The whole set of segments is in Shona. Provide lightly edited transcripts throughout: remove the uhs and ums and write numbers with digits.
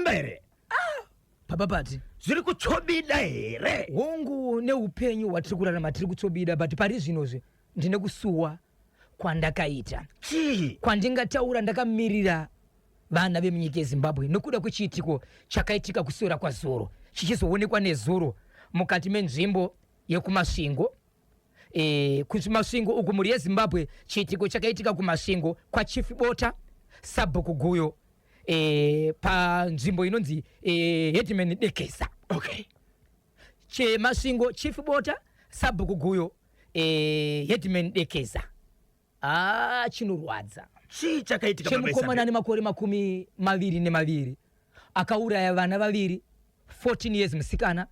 mbere papapati zviri kutsobida here hongu neupenyu watiri kurarama tiri kutsobida but pari zvinozve ndine kusuwa kwandakaita chii kwandingataura ndakamirira vana vemunyika yezimbabwe nokuda kwechiitiko chakaitika kusora kwazuro chichizoonekwa nezuro mukati menzvimbo yekumasvingo kumasvingo uku muri yezimbabwe chiitiko chakaitika kumasvingo kwachief bota sabhuku guyo panzvimbo inonzi Hetman Dekesa. Okay. Chemasvingo chief bota sabhuku guyo Hetman Dekesa. Chinorwadza. Chii chakaitika chemukomana ane makore 22 akauraya vana vaviri 14 years musikana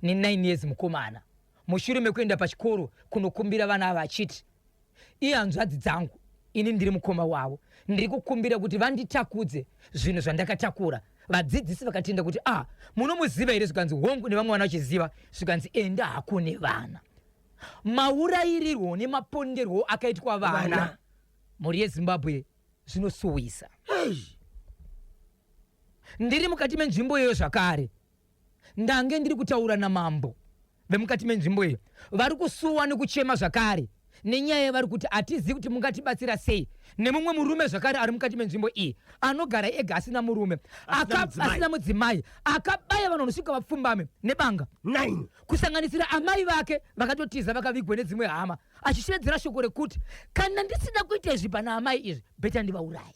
ne9 years mukomana mushure mekuenda pachikoro kunokumbira vana ava achiti ihanzvadzi dzangu ini ndiri mukoma wavo ndiri kukumbira kuti vanditakudze zvinhu zvandakatakura vadzidzisi vakatenda kuti munomuziva here zvikanzi hongu nevamwe vana vachiziva zvikanzi enda hako nevana maurayirirwo nemaponderwo akaitwa vana muri yezimbabwe zvinosuwisa. Ndiri mukati menzvimbo iyo zvakare ndange ndiri kutaura namambo vemukati menzvimbo iyo vari kusuwa nekuchema zvakare nenyaya vari kuti hatizivi kuti mungatibatsira sei nemumwe murume zvakare ari mukati menzvimbo iyi anogara ega asina murume asina mudzimai akabaya vanhu vanosvika vapfumbame nebanga 9 kusanganisira amai vake vakatotiza vakavigwa nedzimwe hama achishedzera shoko rekuti kana ndisina kuita izvi pana amai izvi beta ndivaurayi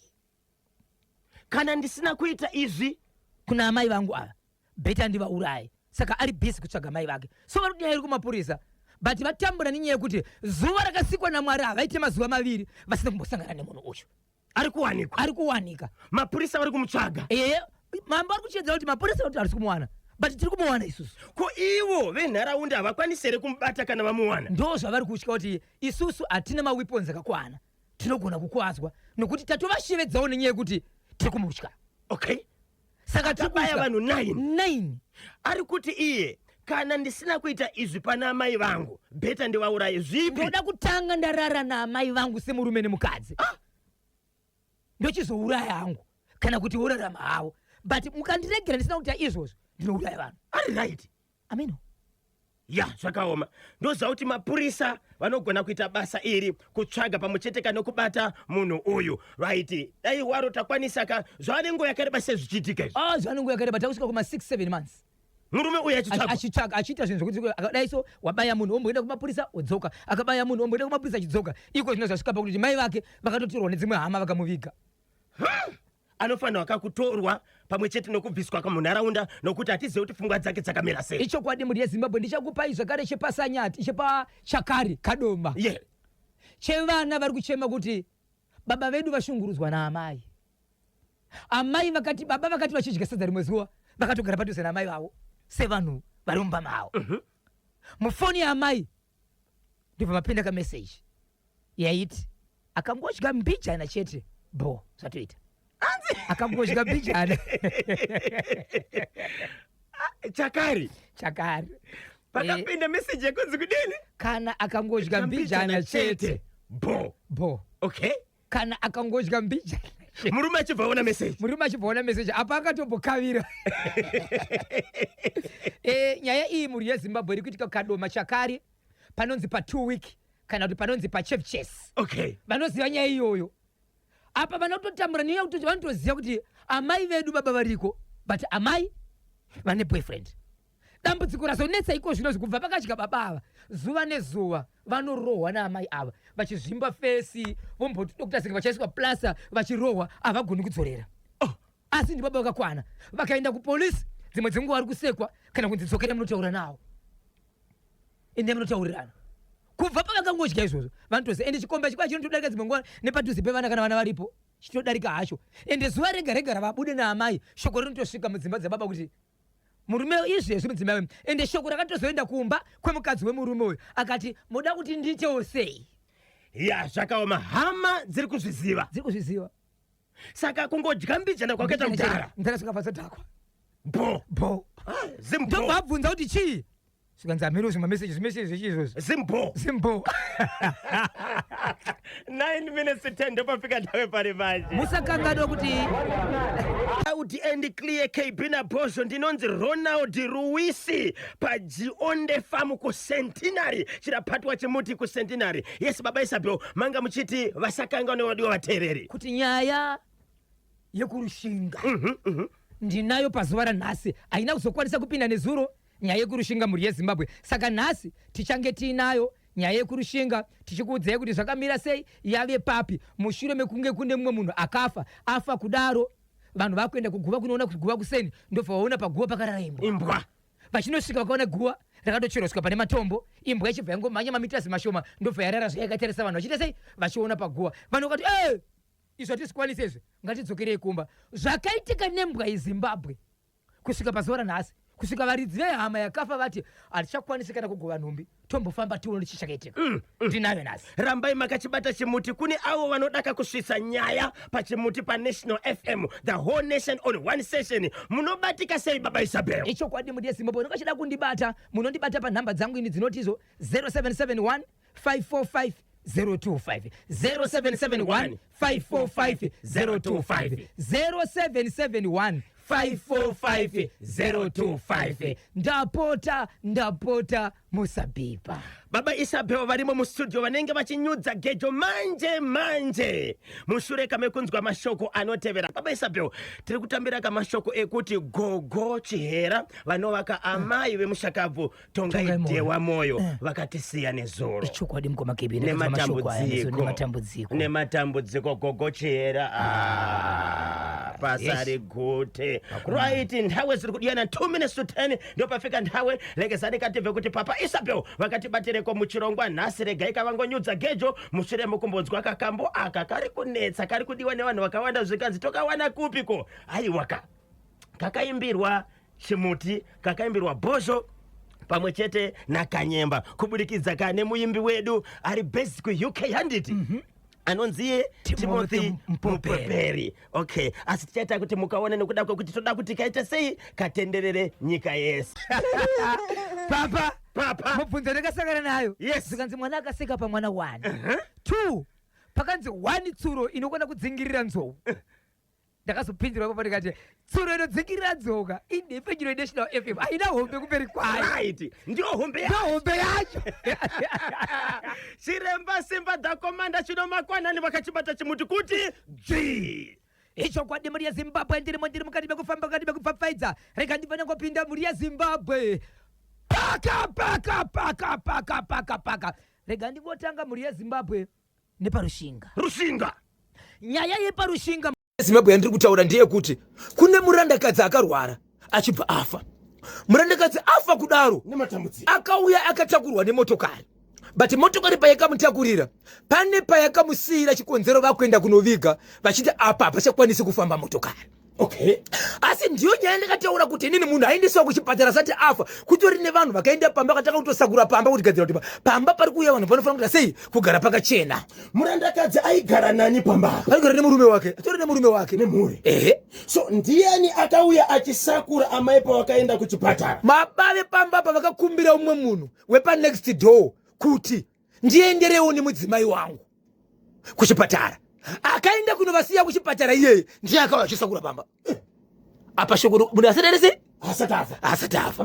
kana ndisina kuita izvi kuna amai vangu ava beta ndivaurayi saka ari bhisi kutsvaga mai vake so vari kunyaya iri kumapurisa but vatambura nenyaya yekuti zuva rakasikwa naMwari havaite mazuva maviri vasina kumbosangana nemunhu uyu ari kuwanika mapurisa vari kumutsvaga mambo ari kuchedzera kuti mapurisa kuti harisi kumuwana but tiri kumuwana isusu ko ivo venharaunda havakwanisi here kumubata kana vamuwana ndo zvavari kutya kuti isusu hatina maweapons akakwana tinogona kukwadzwa nokuti tatovashevedzawo nenyaya yekuti tiri kumutya. Okay. Saka tabaya vanhu 9 ari kuti iye kana ndisina kuita izvi pana amai vangu beta ndivauraye zvipi ndoda kutanga ndarara naamai vangu semurume nemukadzi ndochizouraya hangu kana kuti urarama havo but mukandiregera ndisina kuita izvozvo ndinouraya vanhu. Ari right ameno zvakaoma ndoziva kuti mapurisa vanogona kuita basa iri kutsvaga pamwe chete kanokubata munhu uyu right dai waro takwanisa ka zvane nguva yakareba sei zvichiitika izvi zvane nguva yakareba takusvika kuma 6-7 months murume uyu achitsvaga achiita zvinhu zvokuti akadai so wabaya munhu omboenda kumapurisa odzoka akabaya munhu omboenda kumapurisa achidzoka iko zvino zvasvika pakuti mai vake vakatotorwa nedzimwe hama vakamuviga. Anofanira kakutorwa pamwe chete nokubviswa munharaunda nokuti hatizivi kuti pfungwa dzake dzakamira sei. Ichokwadi muri yeZimbabwe ndichakupai zvakare chepasanyati chepachakare kadoma chevana vari kuchema kuti baba vedu vashungurudzwa naamai. Amai vakati baba vakati vachidya sadza rimwe zuva vakatogara padhuze naamai vavo sevanhu vari mumba mavo. Mufoni yaamai ndibva mapinda kameseji yaiti akangodya mbijana chete bo zvatoita akangodya mbijana chakare pakapinda meseji yekunzi kudini kana akangodya mbijana chete bo okay kana akangodya mbijana murume achibvaona meseji apa akatombokavira. Nyaya iyi muri yeZimbabwe iri kuitika kadoma chakare panonzi pa2 week kana kuti panonzi pachef chess. Okay. Vanoziva nyaya iyoyo apa vanototambura nenyaya yekuti vanotoziva kuti amai vedu baba variko but amai vane boyfriend. Dambudziko razonetsa iko zvino kubva pakadya baba ava zuva nezuva vanorohwa naamai ava vachizvimba fesi vomboti Dr. Senge vachaiswa plasta vachirohwa havagoni kudzorera. Asi ndi baba vakakwana vakaenda kupolisi dzimwe dzenguva vari kusekwa kana kunzi dzokera munotaura nawo ende munotaurirana kubva pavakangodya izvozvo vanotoziva ende chikomba chikwa chinotodarika dzimwe nguva nepadhuze pevana kana vana varipo chinodarika hacho ende zuva rega rega ravabude naamai shoko rinotosvika mudzimba dzababa kuti murume izvezvi mudzimai ende shoko rakatozoenda kumba kwemukadzi wemurume uyu akati muda kuti ndiitewo sei. Zvakaoma hama dziri kuzviziva saka kungodya mbijana kwakaita kudhara ndakasvika pazodhakwa bo ndobva abvunza kuti chii Sikanza mirusi message chizozo. Simple. 9 minutes to 10 ndopafika nthawe pali manje. Musakangano kuti Out and clear KB na Bozo ndinonzi Ronald Ruisi pa Gionde Farm ku Centenary chirapatwa chimuti ku Centenary. Yes baba Isabel manga muchiti vasakangano wadiwa vatereri kuti nyaya yekurushinga ndinayo pazuva ranhasi haina kuzokwanisa kupinda nezuro nyaya yekurushinga muri yeZimbabwe. Saka nhasi tichange tinayo nyaya yekurushinga tichikuudzai kuti zvakamira sei yave papi mushure mekunge kune mumwe munhu akafa afa kudaro vanhu vakuenda kuguva kunoona kuti guva kuseni ndobva vaona paguva pakarara imbwa vachinosvika vakaona guva rakatocheroswa pane matombo imbwa ichibva yangomhanya mamitazi mashoma ndobva yarara zvayakatarisa vanhu vachiita sei vachiona paguva vanhu vakati izvo hatisikwanise izvi ngatidzokerei kumba. Zvakaitika nembwa yeZimbabwe kusvika pazuva ranhasi kusvika varidzi vehama yakafa vati hatichakwanisi kana kuguva nhumbi tombofamba tione chichakaitika. Ndinayo nhasi. Rambai makachibata chimuti kune avo vanodaka kusvitsa nyaya pachimuti paNational FM the whole nation on one session. Munobatika sei baba Isabel? Ichokwadi muri yeZimbabwe unokachida kundibata munondibata panhamba dzangu ini dzinotizo 0771 545 025 0771 545 025 0771 545 025. Ndapota musabipa. Baba Isabel varimo mu studio vanenge vachinyudza gejo manje mushure kamekunzwa mashoko anotevera. Baba Isabel tiri kutambira kamashoko ekuti gogo chihera vanovaka amai vemushakabvu tongaidewa moyo vakatisiya nezoro. Ichokwadi mukoma KB nematambudziko gogo chihera pasari gute. Right, nthawe ziri kudiyana 2 minutes to 10 ndopafika nthawe lekezani kativhe kuti Papa Isabel vakatibatireko muchirongwa nhasi regai kavangonyudza gejo mushure mukumbonzwa kakambo aka kari kunetsa kari kudiwa nevanhu vakawanda zvikanzi tokawana kupiko. Aiwaka kakaimbirwa chimuti kakaimbirwa Bozo pamwe chete nakanyemba kubudikidza kane muimbi wedu ari based ku UK handiti anonzi Timothy Mpoperi. Okay, asi tichaita kuti mukaona nekuda kwekuti toda kuti kaita sei katenderere nyika yese. Papa mubvunzo ndakasangana nayo. Yes. Zikanzi mwana akaseka pa mwana 1 2 pakanzi 1 tsuro inokona kudzingirira nzou. Ndakazopinzira papo ndikati tsuro inodzingirira nzoka indefenjiro National FM haina hombe kumberi kwayo. Right, ndio hombe yacho. Chiremba Simba dhakomanda chino makwanani vakachibata chimuti kuti G. Ichokwadi muri yeZimbabwe ndiri mukati mekufamba rega ndifane kupinda muri yeZimbabwe. Paka rega ndingotanga muri yeZimbabwe neparushinga. Nyaya yeparushinga Zimbabwe yandiri kutaura ndiye kuti kune murandakadzi akarwara achibva afa. Murandakadzi afa kudaro akauya akatakurwa nemotokari. But motokari payakamutakurira pane payakamusiyira chikonzero vakuenda kunoviga vachiti apa pachakwanisi kufamba motokari. Okay. Asi ndiyo nyaya ndakataura kuti inini munhu aendeswa kuchipatara asati afa kutori nevanhu vakaenda pamba kataka kutosakura pamba kuti gadzira kuti pamba pari kuuya vanhu panofanira kuita sei kugara pakachena. Murandakadzi aigara nani pamba? Aigara nemurume wake. Atori nemurume wake nemhuri. So ndiani akauya achisakura amai pavakaenda kuchipatara? Mabave pamba pavakakumbira umwe munhu wepa next door kuti ndienderewo nemudzimai wangu kuchipatara. Akaenda kunovasiya kuchipatara iyeye ndiye akauya achisakura pamba. Apa shoko munhu asaderese asatafa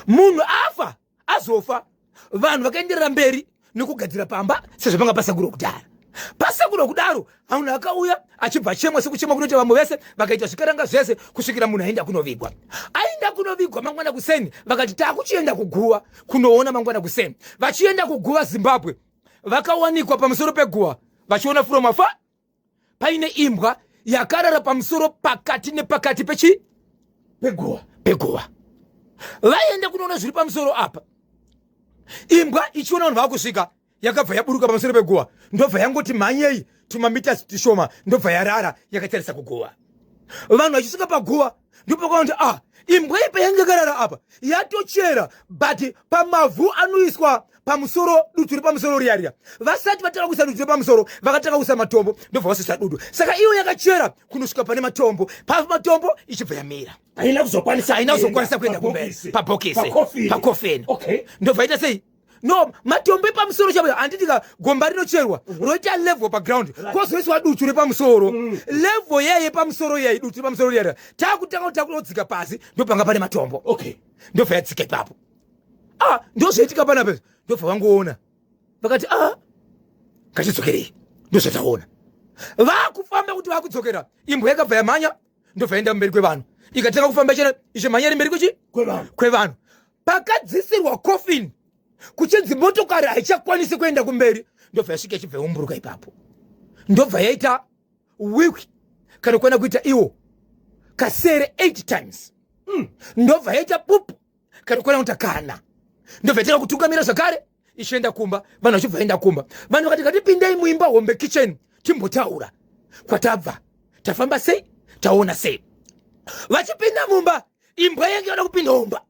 munhu afa azofa vanhu vakaenderera mberi nekugadzira pamba sezvo panga pasakura kudara. Pasakura kudaro munhu akauya achibva chemwa sekuchemwa kunoita vamwe vese vakaita zvikaranga zvese kusvikira munhu aenda kunovigwa. Aenda kunovigwa mangwana kuseni vakati takuchienda kuguva kunoona mangwana kuseni. Vachienda kuguva Zimbabwe vakawanikwa pamusoro peguva vachiona from afar paine imbwa yakarara pamusoro pakati nepakati peguva. Vaenda kunoona zviri pamusoro apa. Imbwa ichiona vanhu vakusvika yakabva yaburuka pamusoro peguva ndobva yangoti mhanyei tumamita tushoma ndobva yarara yakatarisa kuguva. Vanhu vachisvika paguva ndopakaona kuti imbwa ipa yanga yakarara apa yatochera but pamavhu anoiswa pamusoro dutu pamusoro riaria vasati vataka kuisa dutu pamusoro vakataka kuisa matombo ndobva vasisa dutu saka iyo yakachera kunosvika pane matombo pa matombo ichibva yamira haina kuzokwanisa kuenda kumberi pabhokisi pakofeni. okay ndobva ita sei no matombo pamusoro chabo anditika gomba rinocherwa roita level paground kozoiswa dutu repamusoro level yeye pamusoro yeye dutu pamusoro riaria takutanga kutakulodzika pasi ndopanga pane matombo okay ndobva yatsika ipapo ndozvoitika panapa ndobva vangoona vakati ngachidzokerei ndozvataona vakufamba kuti vakudzokera imbwa yakabva yamhanya ndobva yaenda mberi kwevanhu ikatanga kufamba chena ichimhanya iri mberi kwevanhu pakadzisirwa coffin kuchinzi motokari haichakwanisi kuenda kumberi ndobva yasvika ichibva yaumburuka ipapo ndobva yaita wiki kana kuenda kuita iwo kasere 8 times ndobva yaita pupu kana kuenda kuita kana ndobva yaita kutungamira zvakare ichienda kumba vanhu vachibva enda kumba vanhu vakati ngatipindei muimba hombe kitchen timbotaura kwatabva tafamba sei taona sei vachipinda mumba imbwa yange yoda kupinda homba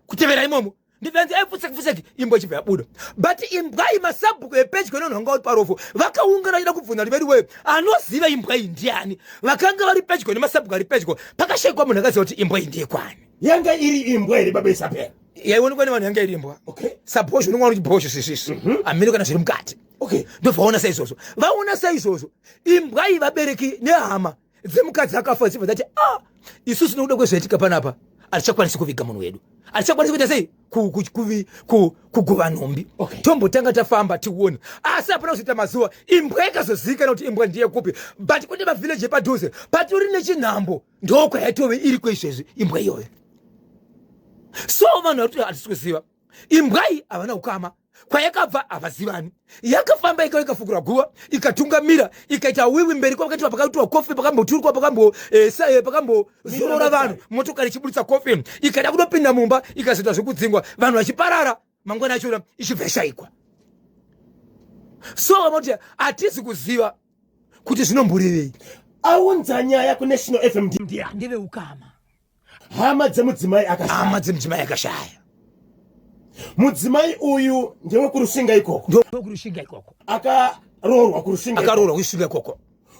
kutevera imomo ndibvenzi fuseki imbwa ichibva yabuda but imbwa iyi masabhuku epedyo nenhonga parofu vakaungana vachida kubvunza kuti veriwe anoziva imbwa iyi ndiani vakanga vari pedyo nemasabhuku ari pedyo pakashayikwa munhu akaziva kuti imbwa iyi ndiyekwani yanga iri imbwa iri baba Isabella yaionekwa nevanhu yanga iri imbwa sabhosho unongwana kuti bhosho sisisi amiri kana zviri mukati ndobvaona saizvozvo vaona saizvozvo imbwa iyi vabereki nehama dzemukadzi akafa zibva dzati isusu nokuda kwezvaitika panapa hatichakwanisi kuviga munhu wedu hatichakwanisi kuita sei kuguva nhumbi tombotanga tafamba tione asi hapana kuzoita mazuva imbwa ikazozikana kuti imbwa ndiye kupi but kune mavhileji epadhuze patori nechinhambo ndokwayatove iri kweizvezvi imbwa iyoyo so vanhu hatisi kuziva imbwa iyi havana ukama kwayakabva havazivani yakafamba ikafukura guva ikatungamira ikaita wiwi mberi kwavakatiwa pakaitiwa kofi pakamboturikwa pakambozorora vanhu motokari ichibuditsa kofi ikaida kutopinda mumba ikazoita zvekudzingwa vanhu vachiparara mangwana achona ichibva yashayikwa so vanoti hatisi kuziva kuti zvinomburivei aunza nyaya kunational FM ndeve ukama hama dzemudzimai akashaya mudzimai uyu ndewe kurushinga ikoko akaroorwa kurushinga ikoko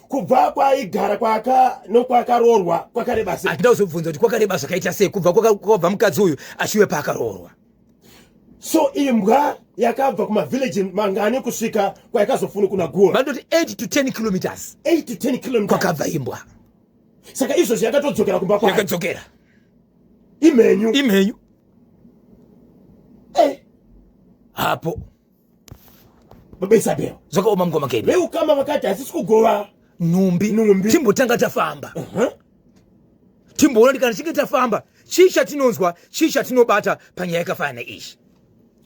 kubva kwaigara nokwaakaroorwa kwakareba sei handida kuzobvunza kuti kwakareba zvakaita sei kubva mukadzi uyu achiwe paakaroorwa so imbwa yakabva kumavhileji mangani kusvika kwayakazofuna kuna guva vandoti 8 to 10 kilometers kwakabva imbwa saka izvozvi yakatodzokera kumba kwayo yakadzokera imhenyu hapo baba Isabella zvakaoma mngoma keni veukama vakati hasisi kugova nhumbi timbotanga tafamba timboona kuti kana tichinge tafamba chii chatinonzwa chii chatinobata panyaya yakafanana ichi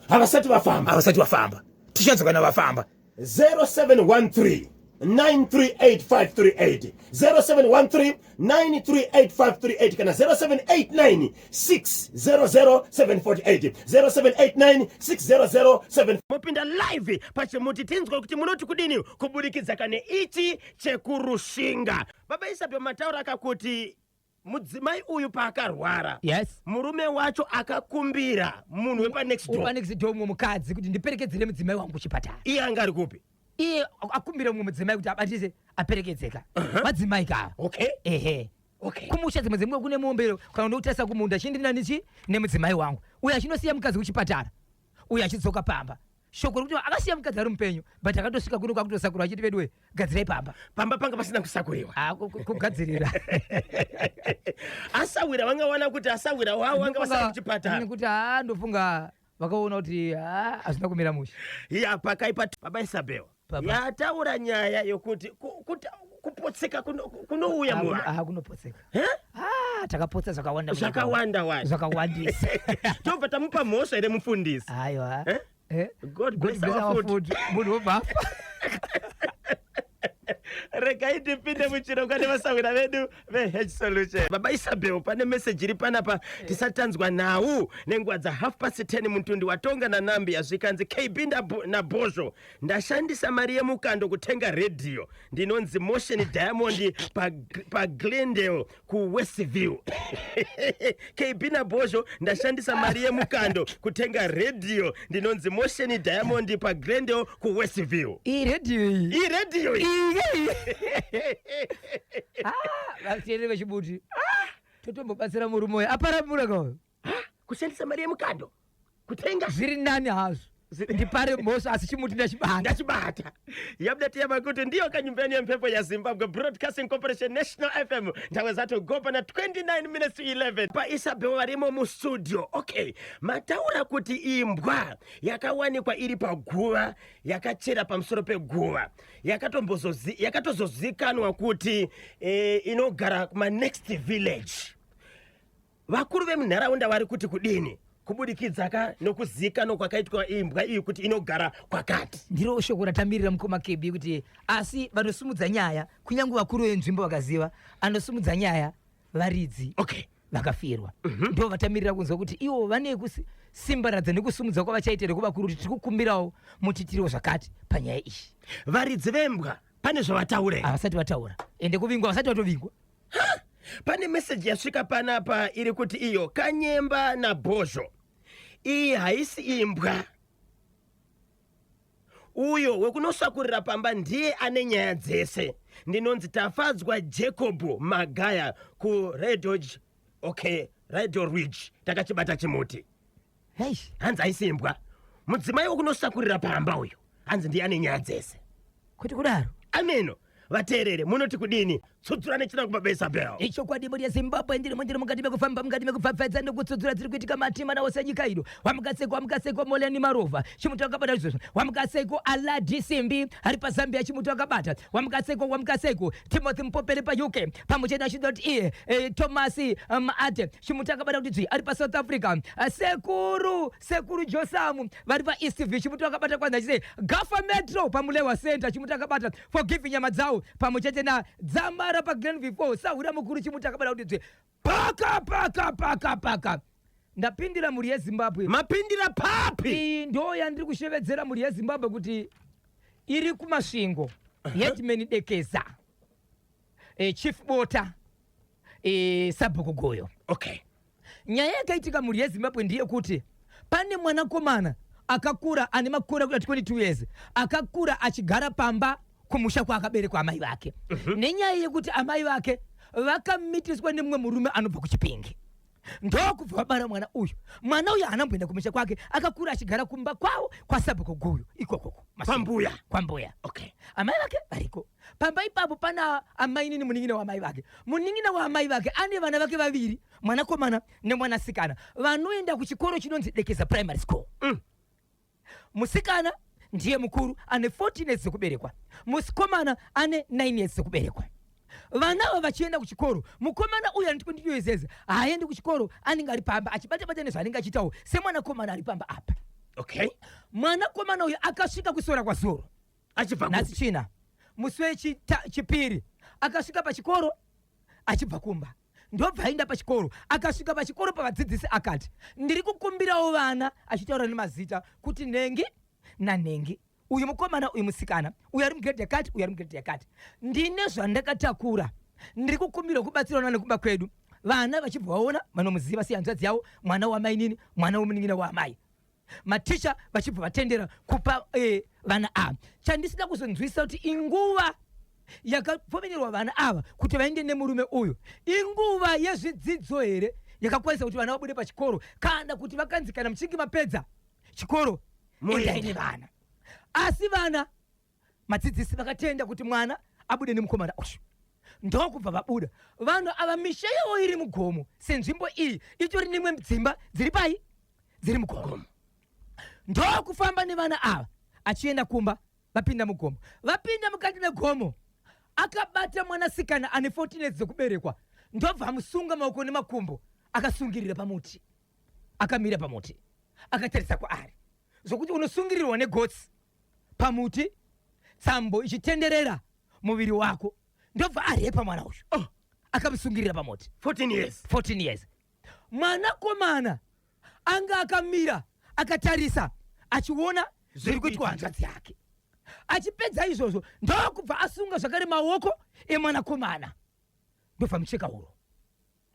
havasati vafamba tichanzwa kana vafamba 0713 938 538 0713 938 538 kana 0789 600 748 0789 600 7 mopinda live pachimuti tinzwa kuti munoti kudini kubudikidza kane ichi chekurushinga baba Isabella mataura akakuti mudzimai uyu paakarwara murume wacho akakumbira munhu wepanext door mukadzi kuti ndiperekedzere mudzimai wangu kuchipatara iye anga ari kupi iye akumbira mumwe mudzimai kuti abatise aperekedzeka madzimai kawa kumusha dzimwe dzimwe kune muombero kana ndokutarisa kumunda chindinanichi nemudzimai wangu uyu achinosiya mukadzi kuchipatara uyu achidzoka pamba shoko rekuti akasiya mukadzi ari mupenyu but akatosvika kuno kwakutosakura achiti pedwe gadzirai pamba panga pasina kusakuriwa kugadzirira asawira vangawana kuti asawira wavo vanga vasara kuchipatara kuti ndofunga vakaona kuti hazvina kumira musha iya pakaipa baba Isabella yataura nyaya yokuti kupotseka kunouya muvanhu kunopotseka takapotsa zvakawandisa tobva tamupa mhosva ere mufundisi aiwa God bless our food munhu wobva regai tipinde muchirongwa nevasawira vedu veH Solution. Baba Isabel, pane message iri panapa tisatanzwa nawu nenguva dza 10:30 mutundi watonga na nambi yazvikanzi KB naBozho ndashandisa mari yemukando kutenga radio ndinonzi Motion Diamond pa Glendale ku Westview. KB naBozho ndashandisa mari yemukando kutenga radio ndinonzi Motion Diamond pa Glendale ku Westview. Radio vateereri vechibuti totombobatsira murume uyu aparamura kauyo kushandisa mari yemukando kutenga zviri nani hazvo ndipare mhosva asi chimuti ndachibata yabudati yamakuti ndiyo kanyumbeni yemhepo yaZimbabwe Broadcasting Corporation National FM nthawe dzatogopa na 29 minutes to 11 pa Isabel varimo mustudio. Okay, mataura kuti imbwa yakawanikwa iri paguva yakachera pamusoro peguva yakatozozikanwa kuti inogara kuma next village. Vakuru vemunharaunda vari kuti kudini kubudikidza nokuzikanwa kwakaitwa imbwa iyi kuti inogara kwakati. ndiro shoko ratamirira mukoma KB kuti asi vanosumudza nyaya kunyange vakuru venzvimbo vakaziva anosumudza nyaya varidzi okay vakafirwa ndo vatamirira kunzwa kuti ivo vane kusimbaradza nekusumudza kwavachaitira kuvakuru kuti tiri kukumbirawo mutitiriwo zvakati panyaya iyi. Varidzi vembwa pane zvavataura havasati vataura ende kuvingwa vasati vatovingwa. Pane message yasvika panapa iri kuti iyo Kanyemba naBozho iyi haisi imbwa, uyo wekunosakurira pamba ndiye ane nyaya dzese. Ndinonzi Tafadzwa Jacob Magaya ku Radio Ridge takachibata chimuti. Hanzi haisi imbwa, mudzimai wekunosakurira pamba uyo hanzi ndiye ane nyaya dzese. Kuti kudaro ameno vateerere munoti kudini tsudzurane china kubaba Isabel. icho kwadi muri yaZimbabwe ndiri mukati mekufamba mukati mekupfapfadza nekutsudzura dziri kuitika matima nawo senyika ino. Wamukaseko Moleni Marova chimuti wakabata izvozvo. Wamukaseko Aladi Simbi ari paZambia chimuti wakabata. Wamukaseko Timothy Mpopere pa UK pamuchena chi.e Thomas Maate chimuti wakabata kuti ari pa South Africa. Sekuru Josamu vari pa Eastview chimuti wakabata kwanza chise Gafa Metro pamulewa Center chimuti wakabata Forgive nyama dzao pamuchete na Dzamara pa Glenview 4 saura mukuru chimuti akabata kuti paka ndapindira muri yeZimbabwe. Mapindira papi ndo yandiri kushevedzera muri yeZimbabwe kuti iri kumasvingo Hetman Dekeza Chief Bota Sabhuku Goyo. Okay, nyaya yakaitika muri yeZimbabwe ndiye kuti pane mwanakomana akakura ane makore kuda 22 years akakura achigara pamba kumusha kwaakaberekwa amai vake nenyaya yekuti amai vake vakamitiswa nemumwe murume anobva kuChipinge. ndokubva vabara mwana uyu haanamboenda kumusha kwake akakura achigara kumba kwavo kwaSabhuku Goyo ikokoko kwambuya. Okay, amai vake variko pamba ipapo pana amainini munin'ina waamai vake. Munin'ina waamai vake ane vana vake vaviri mwanakomana nemwanasikana vanoenda kuchikoro chinonzi Dekeza Primary School. Musikana ndiye mukuru ane 14 years dzekuberekwa, musikomana ane 9 years dzekuberekwa. Vanava vachienda kuchikoro, mukomana uyu ane 22 years haaendi kuchikoro, anenge ari pamba achibata nezvaanenge achitawo semwanakomana ari pamba apa. Okay, mwanakomana uyu akasvika kusora kwaZoro achibva nhasi china musi wechipiri akasvika pachikoro achibva kumba. Ndobva aenda pachikoro akasvika pachikoro pavadzidzisi akati ndiri kukumbirawo vana achitaura nemazita kuti Nhengi naNhengi, uyu mukomana uyu musikana, uyu ari mugredhi yakati uyu ari mugredhi yakati. Ndine zvandakatakura ndiri kukumbira kubatsirana nekumba kwedu. Vana vachibva vaona vanomuziva sehanzvadzi yavo, mwana wamainini, mwana womunin'ina waamai. Maticha vachibva vatendera kupa vana ava. Chandisida kuzonzwisa kuti inguva yakapfomererwa vana ava kuti vaende nemurume uyu inguva yezvidzidzo here yakakwanisa kuti vana vabude pachikoro kana kuti vakanzi kana muchinge mapedza chikoro endai nevana. Asi vana madzidzisi vakatenda kuti mwana abude nemukomana uyu. Ndokubva vabuda vanhu ava misha yavo iri mugomo senzvimbo iyi itori nemwe dzimba dziri pai dziri mugomo. Ndokufamba nevana ava achienda kumba vapinda mugomo. Vapinda mukati megomo akabata mwanasikana ane 14 years dzekuberekwa. Ndobva amusunga maoko nemakumbo akasungirira pamuti, akamira pamuti akatarisa kwaari zvokuti unosungirirwa negotsi pamuti, tsambo ichitenderera muviri wako ndobva arepa mwana uyu Oh, akamusungirira pamoti 14 years. 14 years. Mwanakomana anga akamira akatarisa achiona zviri kuitwa hanzvadzi yake. Achipedza izvozvo ndokubva asunga zvakare maoko emwanakomana. Ndobva mucheka huro.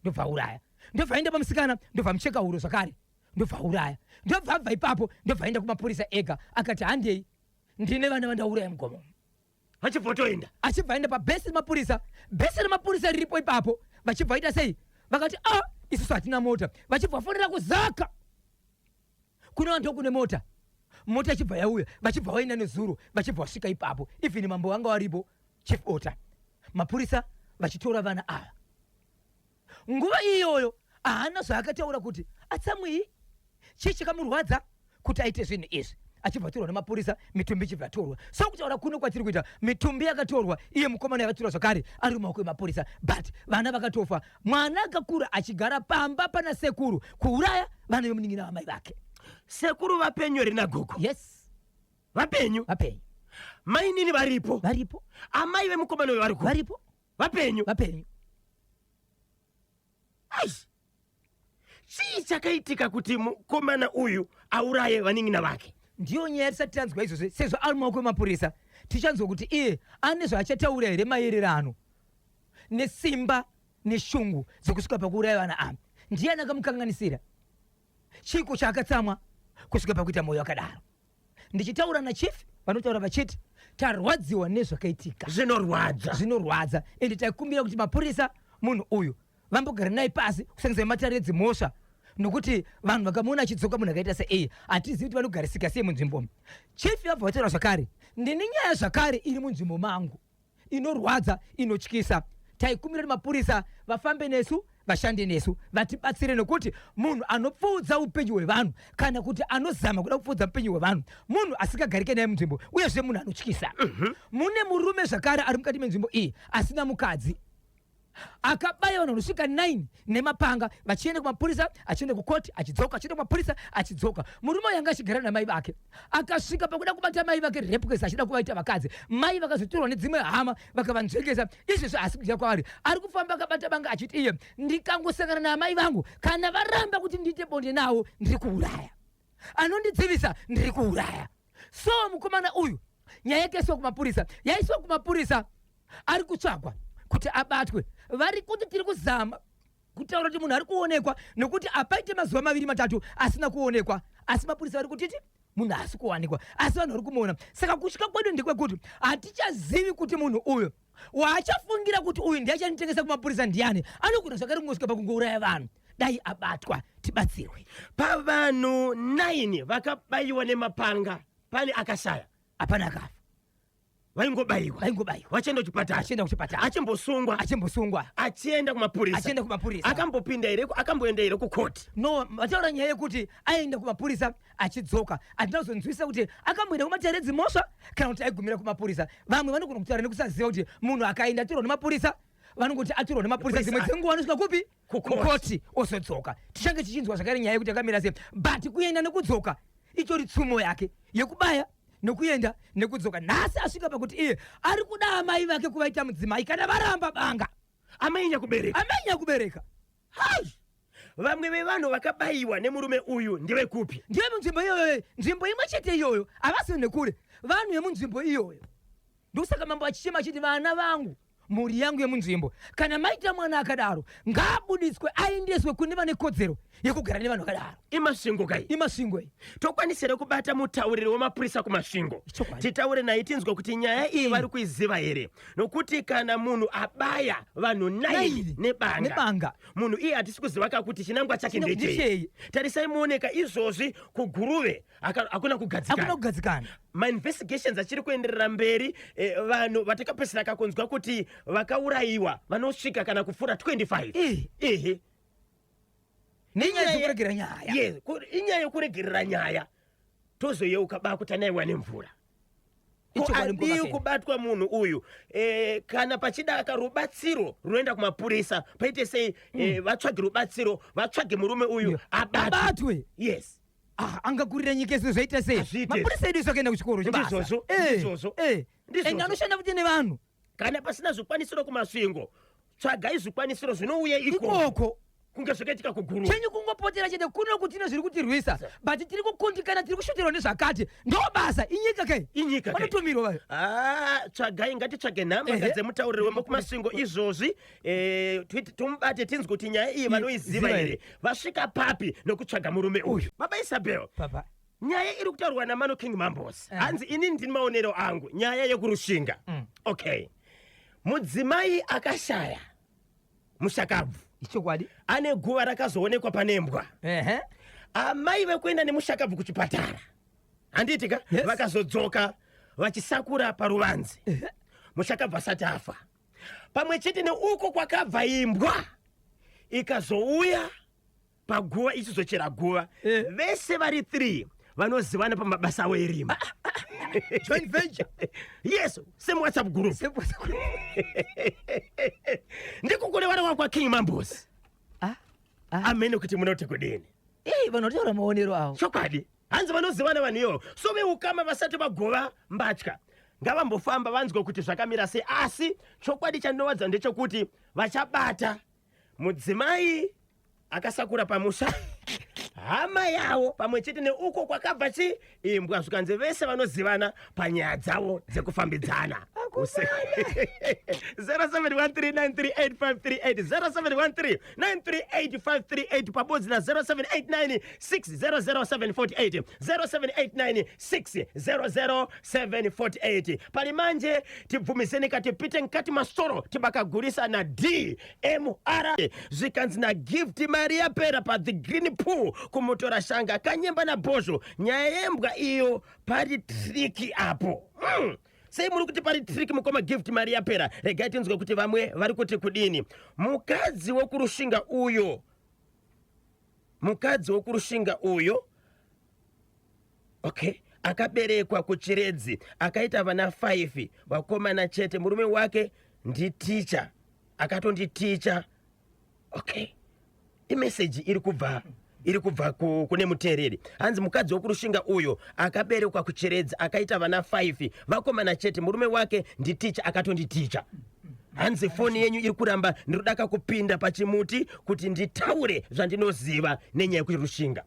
Ndobva uraya. Ndobva aenda pamusikana ndobva mucheka huro zvakare. Ndobva uraya. Ndobva abva ipapo ndobva aenda kumapurisa ega akati handei ndine vana vandauraya mugomo. Achibvotoenda. Achibva aenda pabhesi remapurisa riripo ipapo vachibva vaita sei vakati isusu hatina mota vachibva vafonera kuzaka kuno ndo kune mota ichibva yauya vachibva vaenda nezuro vachibva vasvika ipapo even mambo vanga varipo chief ota mapurisa vachitora vana ava nguva iyoyo haana zvaakataura kuti atsamwii chii chikamurwadza kuti aite zvinhu izvi achibva atorwa nemapurisa mitumbi ichibva yatorwa so kutaura kuno kwatiri kuita mitumbi yakatorwa iye mukomana yakatorwa zvakare ari mumaoko emapurisa but vana vakatofa mwana akakura achigara pamba pana sekuru kuuraya vana vemunin'ina vamai vake. Sekuru vapenyu rina gogo. Yes, Vapenyu. Mainini varipo. Amai vemukomana uyu varipo. Vapenyu. Ai. Chii chakaitika kuti mukomana uyu auraye vanin'ina vake? Ndiyo nyaya yatisati tanzwa izvozvo sezvo ari mumaoko emapurisa tichanzwa kuti iye ane zvaachataura here maererano nesimba neshungu dzokusvika pakuuraya vana ava. Ndiyani akamukanganisira? Chiko chaakatsamwa kusvika pakuita mwoyo wakadaro. Ndichitaura nachief vanotaura vachiti tarwadziwa nezvakaitika. Zvinorwadza ende taikumbira kuti mapurisa munhu uyu vambogara naye pasi kusangisa matare dzimhosva nokuti vanhu vakamuona achidzoka munhu akaita seiye hatizivi kuti vanogarisika sei munzvimbo. Chief yabva vataura zvakare ndine nyaya zvakare iri munzvimbo mangu inorwadza inotyisa. Taikumbira kuti mapurisa vafambe nesu vashande nesu vatibatsire nokuti munhu anopfuudza upenyu hwevanhu kana kuti anozama kuda kupfuudza upenyu hwevanhu munhu asingagarike naye munzvimbo uyezve munhu anotyisa. Mune murume zvakare ari mukati menzvimbo iyi asina mukadzi akabaya vanhu vanosvika 9 nemapanga vachienda kumapurisa achienda kukoti achidzoka achienda kumapurisa achidzoka. Murume uyu anga achigara namai vake akasvika pakuda kubata mai vake repukesi achida kuvaita vakadzi mai vakazotorwa nedzimwe hama vakavanzvekesa izvezvo asi kudya kwavari ari kufamba akabata banga achiti iye ndikangosangana namai vangu kana varamba kuti ndiite bonde nawo ndiri kuuraya anondidzivisa ndiri kuuraya. So mukomana uyu nyaya yake yaiswa kumapurisa ari kutsvagwa kuti abatwe. Vari kuti tiri kuzama kutaura kuti munhu ari kuonekwa nokuti apaite mazuva 2-3 asina kuonekwa asi mapurisa vari kutiti munhu haasi kuwanikwa asi vanhu vari kumuona. Saka kusvika kwedu ndekwekuti hatichazivi kuti munhu uyu waachafungira kuti uyu ndiye achanitengesa kumapurisa ndiani anogona zvakare kungosvika pakungouraya vanhu. Dai abatwa tibatsirwe. Pavanhu 9 vakabayiwa nemapanga pane akashaya hapana akafa vaingobayiwa vachienda kuchipatara achimbosungwa achienda kumapurisa akambopinda here akamboenda here kukoti. No, vataura nyaya yekuti aenda kumapurisa achidzoka hatina kuzonzwisa kuti akamboenda kumatare dzimhosva kana kuti aigumira kumapurisa. Vamwe vanogona kutaura nekusaziva kuti munhu akaenda atorwa nemapurisa vanongoti atorwa nemapurisa dzimwe dzenguva anosvika kupi kukoti ozodzoka. Tichange tichinzwa zvakare nyaya yekuti akamira sei but kuenda nekudzoka ichori tsumo yake yekubaya nokuenda nekudzoka. Nhasi asvika pakuti iye ari kuda amai vake kuvaita mudzimai kana varamba banga amainya kubereka. Hai, vamwe vevanhu vakabayiwa nemurume uyu ndevekupi? Ndive munzvimbo iyoyo, nzvimbo imwe chete iyoyo, havasi nekure, vanhu vemunzvimbo iyoyo. Ndosaka mambo achichema achiti vana vangu mhuri yangu yemunzvimbo kana maita mwana akadaro ngaabuditswe aendeswe kune vane kodzero yekugara nevanhu vakadaro. Imasvingo iyi tokwanisire kubata mutauriri wemapurisa kumasvingo titaure naye tinzwe kuti nyaya iyi vari kuiziva here nokuti kana munhu abaya vanhu 9 nebanga munhu iye hatisi kuziva kakuti chinangwa chake ndechei. Tarisai muoneka izvozvi kuguruve hakuna kugadzikana. Mainvestigations achiri kuenderera mberi. Vanhu vatakapesera kakunzwa kuti vakaurayiwa vanosvika kana kupfuura 25. Inyaya yekuregerera nyaya tozoyeuka bakuta naiwa nemvura adiwi kubatwa munhu uyu. Kana pachida rubatsiro runoenda kumapurisa paite sei vatsvage rubatsiro vatsvage murume uyu abatwe. Yes. Angagurira nyika izvo zvaita sei? Mapurisa edu iso akaenda kuchikoro chebasa. Ndizvozvo. Ende anoshanda kuti nevanhu kana pasina zvikwanisiro kumasvingo tsvagai zvikwanisiro zvinouye ikoko ikoko kunge zvakaitika kuguru chenyu kungopotera chete kuno kutine zviri kutirwisa but tiri kukundikana tiri kushoterwa nezvakati ndo basa inyika kai inyika kai vanotumirwa vayo tsvagai ngatitsvage nhamba dzemutauriri wemukumasvingo izvozvi tumubate tinzwi kuti nyaya iyi vanoiziva here vasvika papi nokutsvaga murume uyu baba Isabel papa nyaya iri kutaurwa naMano King Mambos hanzi inini ndini maonero angu nyaya yekurushinga okay mudzimai akashaya mushakabvu ichokwadi ane guva rakazoonekwa panembwa amai vekuenda nemushakabvu kuchipatara handitika vakazodzoka vachisakura paruvanzi mushakabvu asati afa pamwe chete neuko kwakabva imbwa ikazouya paguva ichizochera guva vese vari 3 vanozivana pamabasa avo erima joint venture yes semuwhatsapp group ndiko kurevara kwa King Mambos amene kuti munoti kudini vanotaura maonero avo chokwadi hanzi vanozivana vanhu ivo so veukama vasati vagova mbatya ngavambofamba vanzwe kuti zvakamira sei asi chokwadi chandinowadza ndechekuti vachabata mudzimai akasakura pamusha hama yavo pamwe chete neuko kwakabva imbwa zvikanzi vese vanozivana panyaya dzavo dzekufambidzana 0713938538 0713938538 pabodzi na 0789600748 0789600748 pali manje tibvumiseni katipite mkati masoro tibakagurisa na DMR zvikanzi na Gift Maria Pera pa the Green Pool kumutora shanga kanyemba na bozho nyaya yembwa iyo pari triki apo sei muri kuti pari triki mukoma Gift Maria Pera regai tinzwe kuti vamwe vari kuti kudini mukadzi wokurushinga uyo okay akaberekwa kuchiredzi akaita vana 5 vakomana chete murume wake nditicha akatonditicha okay imeseji iri kubva kune muteereri hanzi mukadzi wokurushinga uyo akaberekwa kuchiredzi akaita vana 5 vakomana chete murume wake nditicha akatonditicha hanzi foni yenyu iri kuramba ndirodaka kupinda pachimuti kuti nditaure zvandinoziva nenyaya yekuti rushinga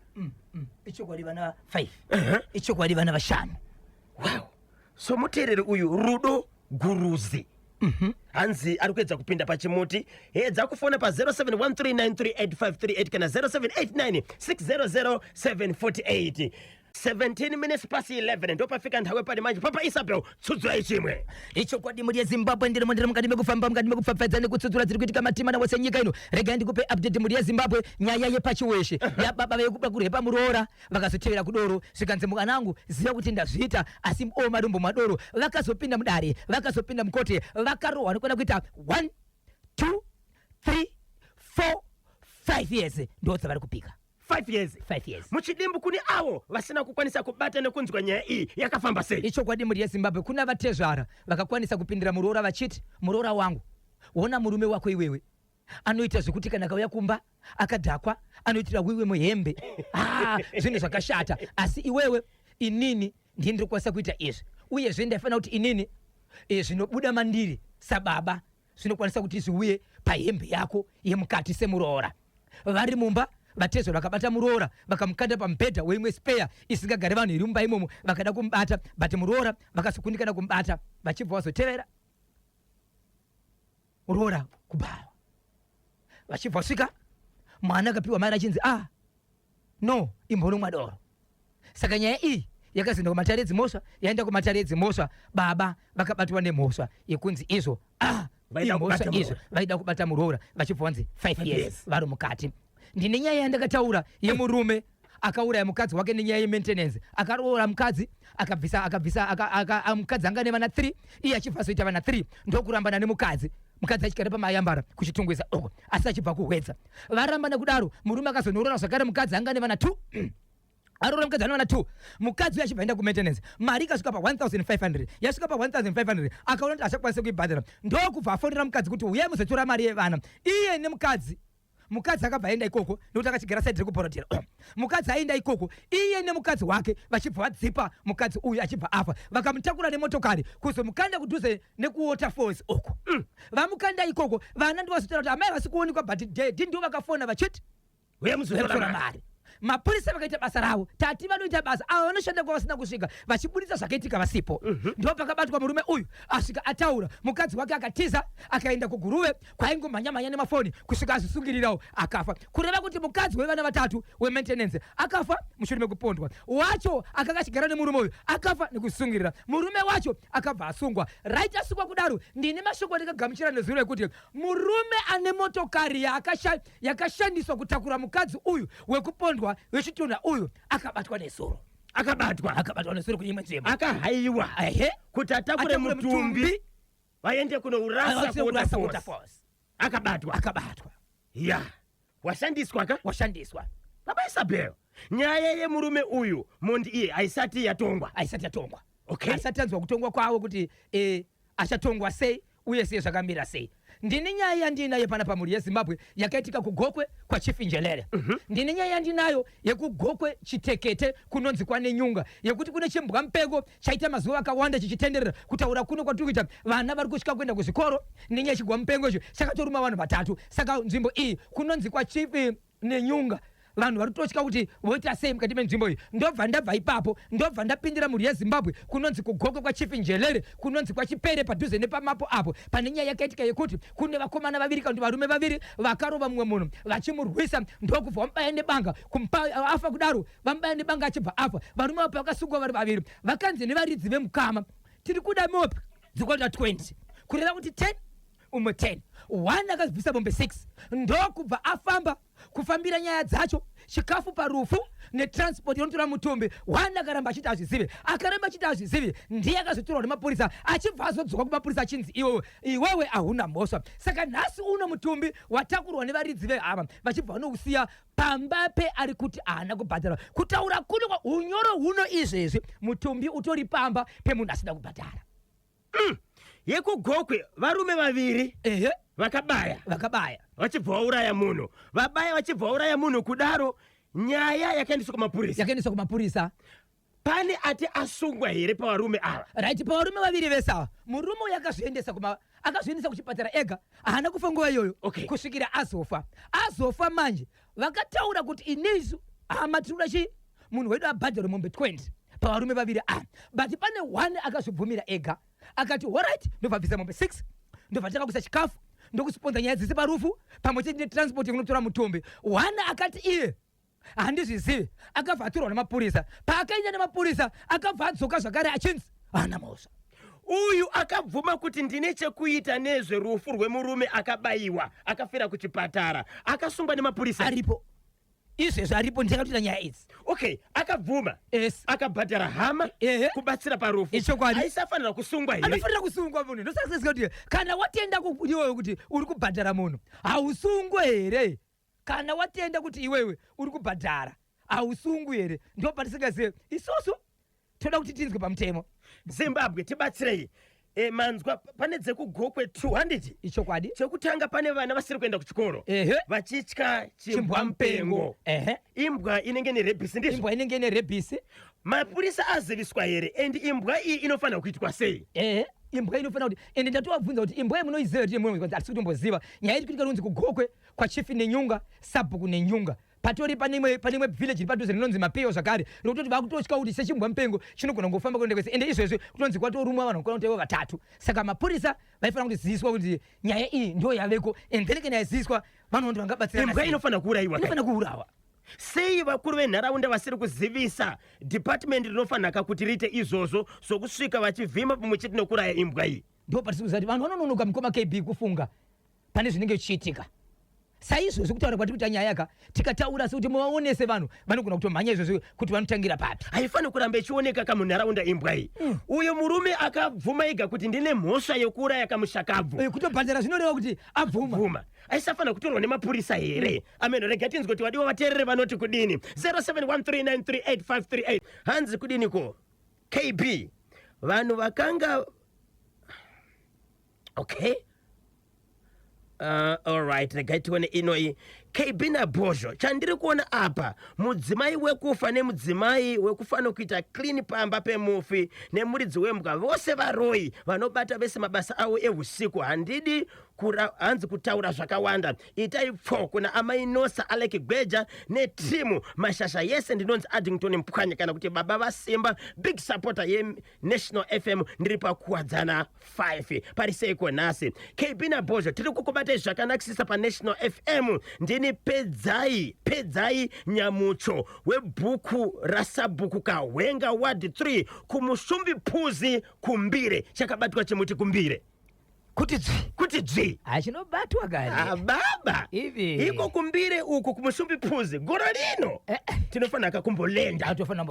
ichokwadi vana 5 ichokwadi vana 5 wow so muteereri uyu Rudo Guruzi hanzi ari kuedza kupinda pachimuti hedza kufona pa 0713938538 kana 0789600748 17 minutes past 11 ndo pafika nthawe pali manje papa Isabel tsudzula chimwe ichokwadi muri yeZimbabwe ndiri mukati mekufamba mukati mekupfapfadza nekutsudzula dziri kuitika matima na wose nyika ino rega ndikupe update muri yeZimbabwe nyaya yepachiweshe ya baba vekuda kurepa muroora vakazotevera kudoro zvikanzi mukanangu ziva kuti ndazviita asi marumbo madoro vakazopinda mudare vakazopinda mukote vakarohwa nokona kuita 1 2 3 4 5 years ndo dzavari kupika 5 years muchidimbu kuni avo vasina kukwanisa kubata nekunzwa nyaya iyi yakafamba sei ichokwadi muri yeZimbabwe kuna vatezvara vakakwanisa kupindira muroora vachiti muroora wangu wona murume wako iwewe anoita zvekuti kana kauya kumba akadhakwa anoitira wiwe muhembe zvinhu zvakashata asi iwewe inini ndiye ndiri kukwanisa kuita izvi uyezve ndaifanira kuti inini zvinobuda mandiri sababa zvinokwanisa kuti zviuye pahembe yako yemukati semuroora vari mumba vatezo vakabata muroora vakamukanda pamubhedha weimwe spare isingagare vanhu iri mumba imomo vakada kumubata but muroora vakazokundikana kumubata vachibva vazotevera muroora kubawa vachibva vasvika mwana akapiwa mari achinzi no imbono mwadoro saka nyaya iyi yakazinda kumatare edzimhosva yaenda kumatare edzimhosva baba vakabatwa nemhosva yekunzi izvo imhosva izvo vaida kubata muroora vachibva vanzi 5 years vari mukati ndine nyaya yandakataura yemurume akauraya mukadzi wake nenyaya yemaintenance akaroora mukadzi akabvisa mukadzi anga nevana 3 iye achibva azoita vana 3 ndokurambana nemukadzi mukadzi achigara pamayambara kuchitungwisa oko asi achibva kuhwedza varambana kudaro murume akazonorora zvakare mukadzi anga nevana 2 aroora mukadzi ane vana 2 mukadzi uyo achibva enda kumaintenance mari ikasvika pa 1500 yasvika pa 1500 akaona kuti achakwanisa kuibhadhara ndokubva afonera mukadzi kuti uyai muzotora mari yevana iye nemukadzi mukadzi akabva aenda ikoko nekuti akachigara saidi rekuporodhera mukadzi aenda ikoko iye nemukadzi wake vachibva vadzipa mukadzi uyu achibva afa vakamutakura nemotokari kuzomukanda kudhuze nekuwaterfalls uko vamukanda ikoko vana ndivazotara kuti amai vasi kuonekwa but dedi ndivo vakafona vachiti wemuzotora mari mapurisa vakaita basa ravo tati vanoita basa avo vanoshanda kwavasina kusvika vachibudisa zvakaitika vasipo ndo pakabatwa murume uyu asvika ataura mukadzi wake akatiza akaenda kuguruve kwaingomhanya nemafoni kusvika azvisungirirawo akafa kureva kuti mukadzi wevana vatatu wemaintenance akafa mushure mekupondwa wacho akanga achigara nemurume uyu akafa nekusungirira murume wacho akabva asungwa right asungwa kudaro ndine mashoko andikagamuchira nezuro rekuti murume ane motokari yakashandiswa kutakura mukadzi uyu wekupondwa wechitunha uyu akabatwa nezuro akabatwa nezuro kuimwe nzvimbo akahayiwa kuti atakure mutumbi vaende kunourasa kuwaterfalls akabatwa ya washandiswa baba Isabel nyaya yemurume uyu mondi iye aisati yatongwa okay. Asati anzwa kutongwa kwavo kuti achatongwa sei uye sei zvakamira sei ndine nyaya yandinayo pana pamhuri yezimbabwe yakaitika kugokwe kwachief Njelele ndine nyaya yandinayo yekugokwe Chitekete kunonzi kwane Nyunga yekuti kune chimbwa mupengo chaita mazuva akawanda chichitenderera kutaura kuno kwatiri kuita vana vari kusvika kuenda kuzvikoro nenyaya chigwa mupengo icho chakatoruma vanhu vatatu saka nzvimbo iyi kunonzi kwachief neNyunga vanhu vari kutotya kuti voita sei mukati menzvimbo iyi ndobva ndabva ipapo ndobva ndapindira mhuri yezimbabwe kunonzi kugokwe kwachief Njelele kunonzi kwachipere padhuze nepamapo apo pane nyaya yakaitika yekuti kune vakomana vaviri kana kuti varume vaviri vakarova mumwe munhu vachimurwisa ndokubva vamubaya nebanga afa kudaro vamubaya nebanga achibva afa varume vapo vakasungwa vari vaviri vakanzi nevaridzi vemukama tiri kuda mopi dzikwata 20 kureva kuti 10 umwe 10 one akazibvisa bombe 6 ndokubva afamba kufambira nyaya dzacho chikafu parufu netransport inotora mutumbi one akaramba achiti azvizive akaramba achiti azvizive ndiye akazotorwa nemapurisa achibva azodzoka kumapurisa achinzi iwewe hauna mhosva saka nhasi uno mutumbi watakurwa nevaridzi vehama vachibva vanousiya pamba pe ari kuti haana kubhadhara kutaura kuno kwa unyoro huno izvezvi mutumbi utori pamba pemunhu asina kubhadhara yekugokwe varume vaviri vakabaya vachibva vauraya munhu vabaya vachibva vauraya munhu kudaro nyaya yakaendeswa kumapurisa pane ati asungwa here pavarume ava right pavarume vaviri vesava murume uyu akazviendesa kuchipatara ega haana kufa nguva iyoyo kusvikira azofa manje vakataura kuti inisu hama tirikuda chii munhu wedu abhadhara mombe 20 pavarume vaviri but pane one akazvibvumira ega akati alright ndobva bvisa mombe 6 ndobva takakuisa chikafu ndokusiponza nyaya dzese parufu pamwe chete netransport kunotora mutumbi one akati iye handizvizivi akabva atorwa nemapurisa paakaenda nemapurisa akabva adzoka zvakare achinzi haana mhosva uyu akabvuma kuti ndine chekuita nezverufu rwemurume akabayiwa akafira kuchipatara akasungwa nemapurisa aripo izvezvo aripo ndakatoita nyaya idzi akabvuma akabhadhara hama kubatsira parufu ichokwadi aisafanira kusungwa here anofanira kusungwa munhu ndosakasika kuti kana watenda iwewe kuti uri kubhadhara munhu hausungwe here kana watenda kuti iwewe uri kubhadhara hausungwi here ndo patisingazive isusu toda kuti tinzwe pamutemo Zimbabwe tibatsirei manzwa pane dzekugokwe 200 ichokwadi chekutanga pane vana vasiri kuenda kuchikoro vachitya chimbwa mupengo imbwa inenge nerebhisi ndizvo imbwa inenge nerebhisi mapurisa aziviswa here and imbwa iyi inofanira kuitwa sei imbwa inofanira kuti ende ndatovabvunza kuti imbwa munoiziva kuti atisi kutomboziva nyaya iri kuitika nonzi kugokwe kwachief neNyunga sabhuku neNyunga patori panemwe village iri padhuze rinonzi Mapeyo zvakare rokutoti vakutotya kuti sechimbwa mupengo chinogona kufamba kuenda kwese ende izvezvi kutonzi kwatorumwa vanhu kukona kuti ivo vatatu saka mapurisa vaifanira kuti ziviswa kuti nyaya iyi ndo yaveko and then kana yaziviswa vanhu ndi vangabatsirana imbwa inofanira kuurayiwa sei vakuru venharaunda vasiri kuzivisa department rinofanira kuti riite izvozvo sokusvika vachivhima pamwe chete nekuraya imbwa iyi ndo patisi kuziva kuti vanhu vanononoka mukoma KB kufunga pane zvinenge zvichiitika saizvozvo kutaura kwati kuti nyaya yaka tikataura sekuti muvaonese vanhu vanogona kutomhanya izvozvo kuti vanotangira papi haifaniri kuramba ichioneka kamunharaunda imbwa iyi uyo murume akabvuma ega kuti ndine mhosva yokuuraya kamushakabvu kutobhadhara zvinoreva kuti abvuma aisafanira kutorwa nemapurisa here ameno rega tinzwe kuti wadiwa vateerere vanoti kudini 0713938538 hanzi kudiniko KB vanhu vakanga Alright, regai tione inoi KB Nabozho. Chandiri kuona apa mudzimai wekufa nemudzimai wekufana kuita clean pamba pemufi nemuridzi wembwa vose varoyi vanobata vese mabasa avo eusiku. Handidi hanzi kutaura zvakawanda. Itai pfo kuna amai Nosa Alec Gweja netimu mashasha yese. Ndinonzi Addington Mpwanya kana kuti baba vasimba, big supporter yeNational FM. Ndiri pakuwadzana 5 pariseiko nhasi. KB Nabozho tiri kukubatai zvakanakisisa paNational FM. Ndini pedzai nyamucho webhuku rasabhuku kahwenga ward 3 kumusumbi phuzi kumbire. Chakabatwa chimuti kumbire kuti dzvi achinobatwa kare baba ivi iko kumbire uku kumusumbi phuzi goro lino tinofanira kumbolenda, tofana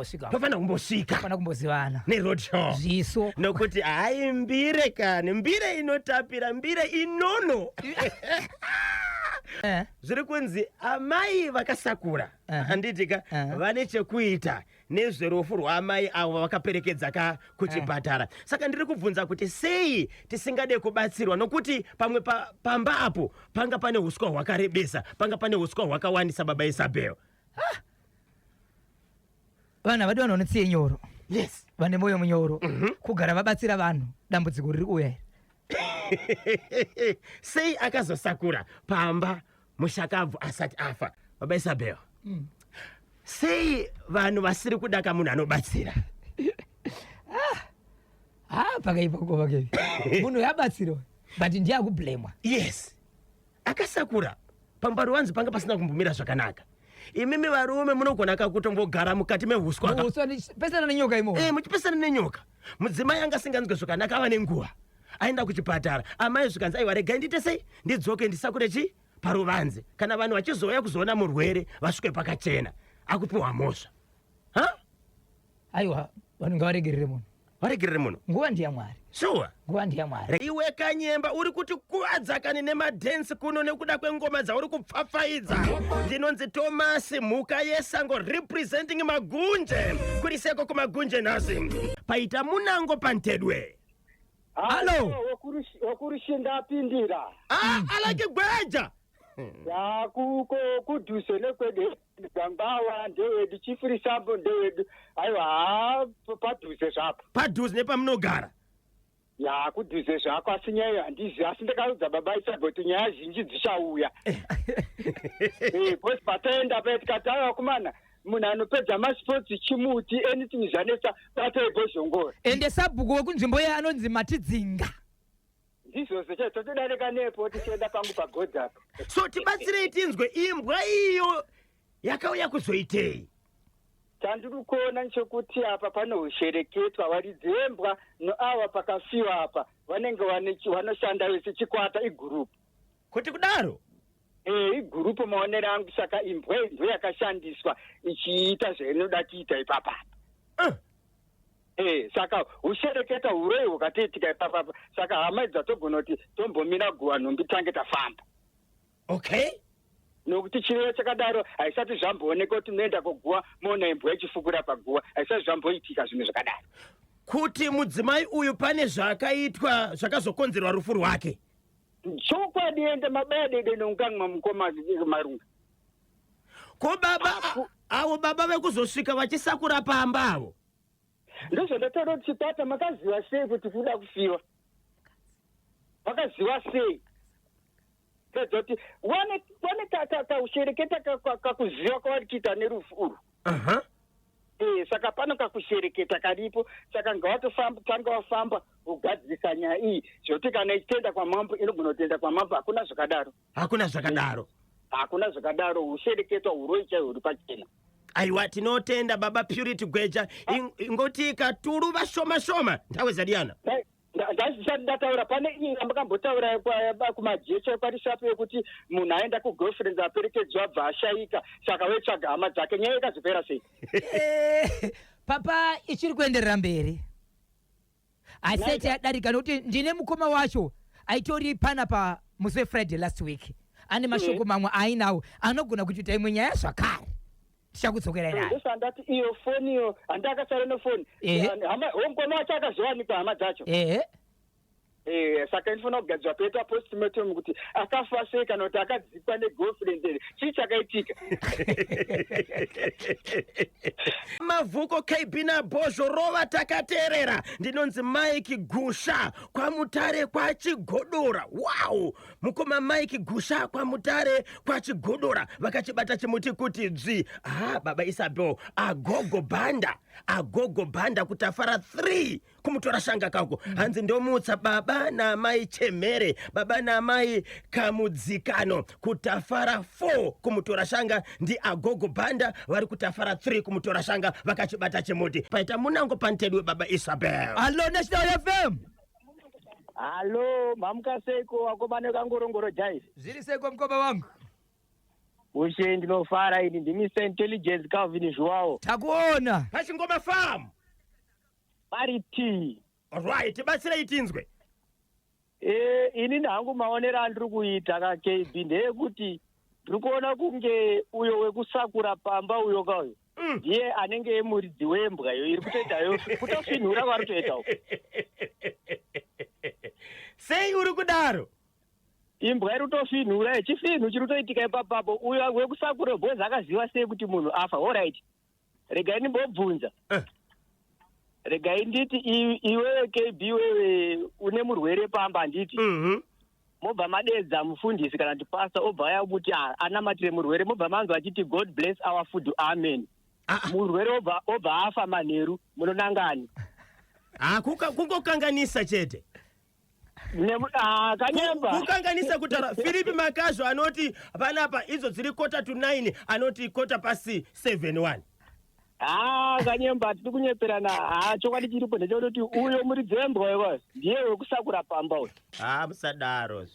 kumbosika neroad show zviso nokuti hai mbire kani mbire inotapira mbire inono zviri kunzi amai vakasakura handitika vane chekuita nezverufu rwaamai avo vakaperekedza kuchipatara. Saka ndiri kubvunza kuti sei tisingade kubatsirwa, nokuti pamwe pamba apo panga pane huswa hwakarebesa, panga pane huswa hwakawandisa baba Isabel. vana vadi vanonotsiye nyoro, Yes, vane moyo munyoro kugara vabatsira vanhu, dambudziko riri kuuya sei akazosakura pamba mushakabvu asati afa baba Isabel. Sei vanhu vasiri kudaka munhu anobatsira? pakaipoko pakevi munhu yabatsirwa but ndiye akubhlemwa. Yes, akasakura pamba ruwanzi panga pasina kumbumira zvakanaka. Imimi varume munogona kutombogara mukati mehuswa pesana nenyoka imo muchipesana nenyoka. Mudzimai anga asinganzwe zvakanaka ava nenguva aenda kuchipatara, amai zvikanzi aiwa regai ndiite sei ndidzoke ndisakure paruvanze, kana vanhu vachizouya kuzoona murwere vasvike pakachena akupiwa mhosva. aiwa vanhu ngavaregerere munhu, Varegerere munhu, nguva ndiyamwari, shuwa nguva ndiyamwari. iwe Kanyemba uri kuti kuwadzakani nemadhensi kuno nekuda kwengoma dzauri kupfapfaidza. Ndinonzi Thomas mhuka yesango representing Magunje, kuriseko kumagunje nhasi paita munango pantedwe. Halo wokurushinda apindira Alec Gweja kudhuse nekwede gangbawa ndewedu chifurisambo ndewedu aiwa padhuze zvapo padhuze nepamunogara. kudhuze zvako asi nyaya handizi, asi ndakaudza baba Isabel kuti nyaya zhinji dzichauya bhosi pataenda paya tikati aiwa kumana munhu anopedza masipotsi chimuti anything zvanetsa batai bhozhongora ende sabhuku wekunzvimbo ye anonzi Matidzinga ndizvozvo totodarika nepo tichienda pangu pagodhi apo. So tibatsirei tinzwe imbwa iyo yakauya kuzoitei? Chandiri kuona nchekuti apa panoshereketwa varidzi vembwa noava pakafiwa apa vanenge vanoshanda vese chikwata igurupu. Kuti kudaro? Igurupu maonero angu, saka imbwa yakashandiswa ichiita zvainoda kuita ipapa. Saka ushereketa uroi hukatoitika ipapa, saka hama dzatogona kuti tombomira guwa nhumbi tange tafamba. Okay. Nokuti chirwere chakadaro haisati zvambooneka kuti munoenda kuguwa moona imbwa ichifukura paguwa, haisati zvamboitika zvinhu zvakadaro. Kuti mudzimai uyu pane zvakaitwa zvakazokonzerwa rufu rwake? Chokwadi ende mabadede nonganwa mukoma marunga. Ko baba avo baba vekuzosvika vachisakura pamba avo ndozvandataura kuti chipata makaziva sei kuti kuda kufiwa? Vakaziva sei? Pedza kuti wane kakushereketa kakuziva kwavari kuita nerufu urwu. Saka pano kakushereketa karipo, saka ngavatotanga wafamba ugadzirisa nyaya iyi zvekuti kana ichitenda kwamambo inogona kutenda kwamambo. Hakuna zvakadaro, hakuna zvakadaro, hakuna zvakadaro. Ushereketwa uroi chaihwo huri pachena. Aiwa, tinotenda baba Purity Gweja. Ingoti katuru vashoma nthawe zadiyana ndazvisati ndataura pane inga makambotaura kumajecha ekwarishapu yekuti munhu aenda kugirlfriend aperekedzwa abva ashayika, saka wetsvaga hama dzake. Nyaya ikazopera sei? papa ichiri kuenderera mberi, aseti yadarika nokuti ndine mukoma wacho aitori pana musi weFriday last week ane mashoko mamwe ainawo anogona kuchiita imwe nyaya zvakare. Tichakudzokerai naye. Ndosandati iyo foni iyo handakasara nefoni. Mukoma wacho akazowanikwa hama dzacho. saka inofanira kugadzirwa pepa postmortem kuti akafa sei kana kuti akadzikwa negirlfriend chii chakaitika. Mavhuko KB naBhozho rova takateerera. Ndinonzi Mike Gusha kwaMutare kwaChigodora. Wow! Mukoma Mike Gusha kwaMutare kwaChigodora vakachibata chimuti kuti dzvi. Baba Isabel agogo bhanda kutafara 3 kumutora shanga kako. Hanzi ndomutsa baba naamai Chemere, baba naamai Kamudzikano kutafara 4 kumutora shanga, ndi agogo bhanda vari kutafara 3 kumutora shanga vakachibata chimuti. Paita munango pantedwe baba Isabel. Hello National FM. Halo, mamuka seiko wakomane kangorongoro jai. Zviri seiko mukoma wangu? Ushe ndinofara ini ndimi Intelligence Calvin Joao. Takuona. Pachingoma farm. Pariti. Alright, batsira itinzwe. Ini ndangu maonera andiri kuita ka KB ndeyekuti ndiri kuona kunge uyo wekusakura pamba uyo kauyo ndiye anenge muridzi wembwa iyo iri kutoitayo kutofinhura kwari kutoitawo. Sei uri kudaro? Imbwa iri kutofinhura chifinhu chiri kutoitika ipapapo. Uyo wekusakura bhozi akaziva sei kuti munhu afa. Alright, regai ndimbobvunza. Regai nditi iwewe KB wewe une murwere pamba handiti mobva madedza mufundisi kana kuti pastor obva aya kuti anamatire murwere mobva manzwa achiti God bless our food amen. Murwere obva afa manheru munonangani. Kungokanganisa chete. Kanyemba kukanganisa kutaura. Philip Makazho anoti panapa idzo dziri 8:45 anoti 7:45. Kanyemba tiri kunyeperana. Chokwadi chiripo ndechekuti uyo muridzi wembwa iwayo ndiye wekusakura pamba uyo. Musadaro.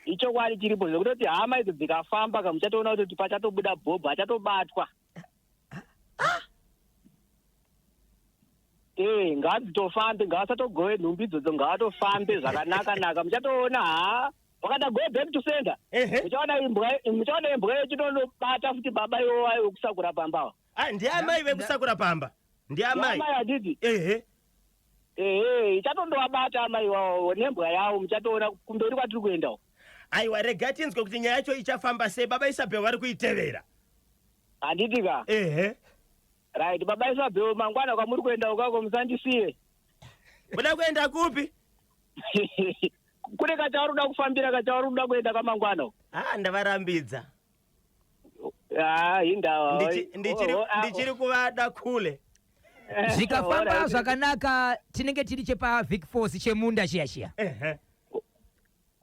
Ichokwadi chiripo zvekutoti hama idzo dzikafamba kamuchatoona kuti pachatobuda bhobho achatobatwa. Ngadzitofambe, ngavasatogowe nhumbi idzodzo, ngavatofambe zvakanaka-naka. Muchatoona wakada go back to sender. Muchaona imbwa yechitondobata futi baba iwowayo wekusakura pambawa. Ndiamai vekusakura pamba. Ndiamai hadidi. Ichatondovabata amai iwawo nembwa yawo. Muchatoona kumberi kwatiri kuendawo. Aiwa, regai tinzwe kuti nyaya yacho ichafamba sei. Baba Isabel vari kuitevera. Handiti ka? Right, baba Isabel mangwana kwamuri kuenda ukako musandisiye. Muda kuenda kupi? Kune kachauri uda kufambira kachauri uda kuenda kamangwana. Ndavarambidza. Indawa. Ndichiri kuvada kule. Zvikafamba zvakanaka tinenge tiri chepa Vic Force chemunda chiya.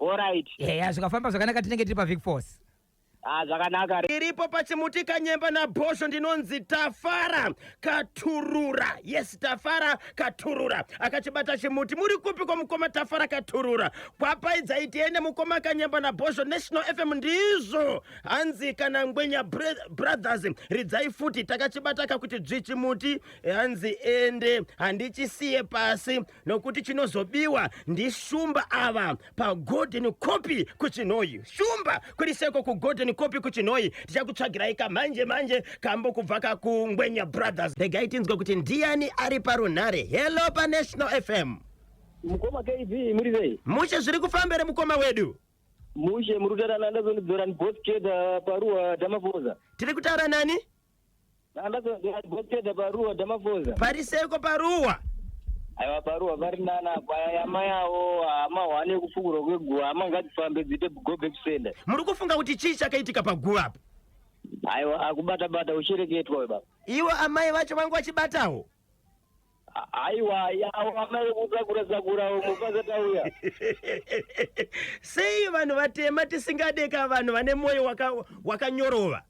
Alright. Zvikafamba zvakanaka tinenge tiri pa Vic Force. Zvakanaka. Iripo pachimuti Kanyemba naBhozho ndinonzi Tafara Katurura. Yes, Tafara Katurura akachibata chimuti. Muri kupi kwa mukoma Tafara Katurura? Kwapaidza tiende mukoma Kanyemba naBhozho. National FM ndizo hanzi kana Ngwenya Brothers ridzai futi takachibata kuti dzvi chimuti hanzi ende handichisiye pasi nokuti chinozobiwa ndi shumba ava pa Golden Copy kuchinoyi. Shumba kuriseko ku Golden Copy kuchinoyi tichakutsvagirai manje kambo kubva ku Ngwenya Brothers. Regai tinzwe kuti ndiani ari parunhare. Hello pa National FM. Mukoma KV muri sei? Mushe zviri kufambere mukoma wedu. Mushe muri kutaura ndazonidzora Boskeda paruwa Dhamapfuza. Tiri kutaura nani? Ndazonidzora Boskeda paruwa Dhamapfuza. Pariseko paruwa. Aiwa paruwa vari nana kwayama yawo amahwane kufukura kweguwa amangadzifambe dzite go back sender. Muri kufunga kuti chii chakaitika paguwa apa? Aiwa akubata uchireketwa we baba. Iwo amai vacho vangu vachibatawo. Aiwa yawo amai kusakura mupazatauya. Sei vanhu vatema tisingadeka vanhu vane moyo wakanyorova.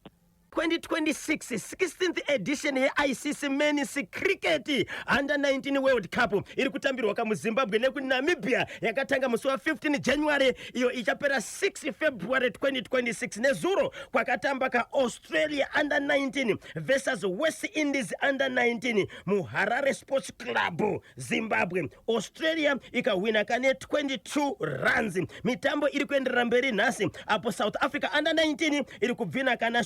2026 16th edition ye-ICC Men's Cricket Under 19 World Cup iri kutambirwa kamuZimbabwe nekunamibia yakatanga musi wa 15 January iyo ichapera 6 February 2026 nezuro kwakatamba ka Australia Under 19 versus West Indies Under 19 muHarare Sports Club Zimbabwe. Australia ikawina kane 22 runs. Mitambo iri kuenderera mberi nhasi apo South Africa Under 19 iri kubvina kana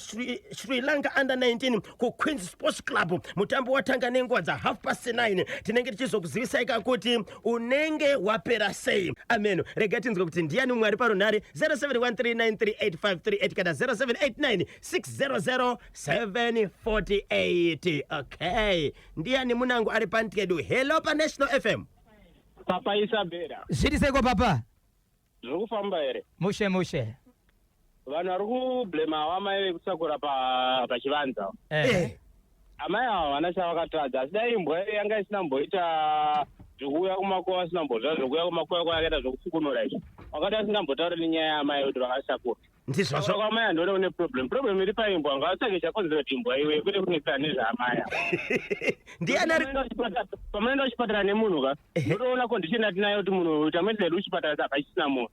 Sri Lanka under 19 ku Queens Sports Club. Mutambo watanga nenguva dza 9:30 tinenge tichizokuzivisaika kuti unenge wapera sei. Amen. Rega tinzwe kuti ndiani mwari parunhare 0713938538 kana 0789600748. Okay, ndiani munangu ari pantikedu. Hello pa National FM. Papa Isabella. Zviri seiko papa? Zviri kufamba here? Mushe mushe. Vanhu vari kublema vamai vekusakura pachivanza. Amai ava havana chavakatadza, asi dai imbwa yanga isina mboita zvokuuya kumakuva asina mbozva zvokuuya kumakuva kwakaita zvokufukunura izvo. Wakati asingambotauri nenyaya yamai kuti vakasakura. Ndizvazvo kwamai handione une problem iri paimbwa ngavasake chakonzera kuti imbwa iwe kwete kunetsana nezvaamaya. ndiani ari Pamunoenda kuchipatara nemunhu ka unotoona kondisheni atinayo kuti munhu tamuendesa hedu kuchipatara saka achisina munhu.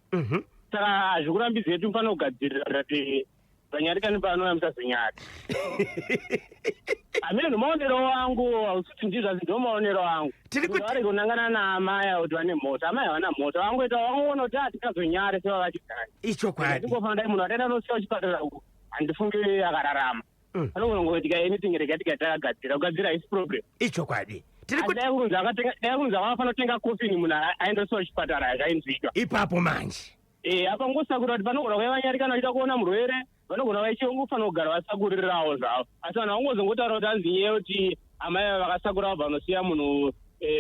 Saka hazvikurambidzei kuti mufanira kugadzirira kuti panyarikani pano yamusazonyati. Ameno maonero wangu hausuti ndizvasi ndo maonero wangu. Vari kunangana naamaya kuti vane mhosva. Amai havana mhosva, vangoita vangoona kuti hatikazonyare sevavachigani. icho kwadi. Tingofanira munhu ataenda nosiya kuchipatara uku handifungi akararama. Anogona kungoitika anything rega tikagadzira kugadzira haisi problem. Icho kwadi. Dai kunzi vanofanira kutenga kofini munhu aendesiwa kuchipatara zvainzwika. Ipapo manje. Apa ngosakura kuti vanogona kuva vanyarikana vachida kuona murwere, vanogona vachiongofanira kugara vasakuririrawo zvavo. Asi vanhu havangozongotaura kuti hanzi iye kuti amai vakasakura vabva vanosiya munhu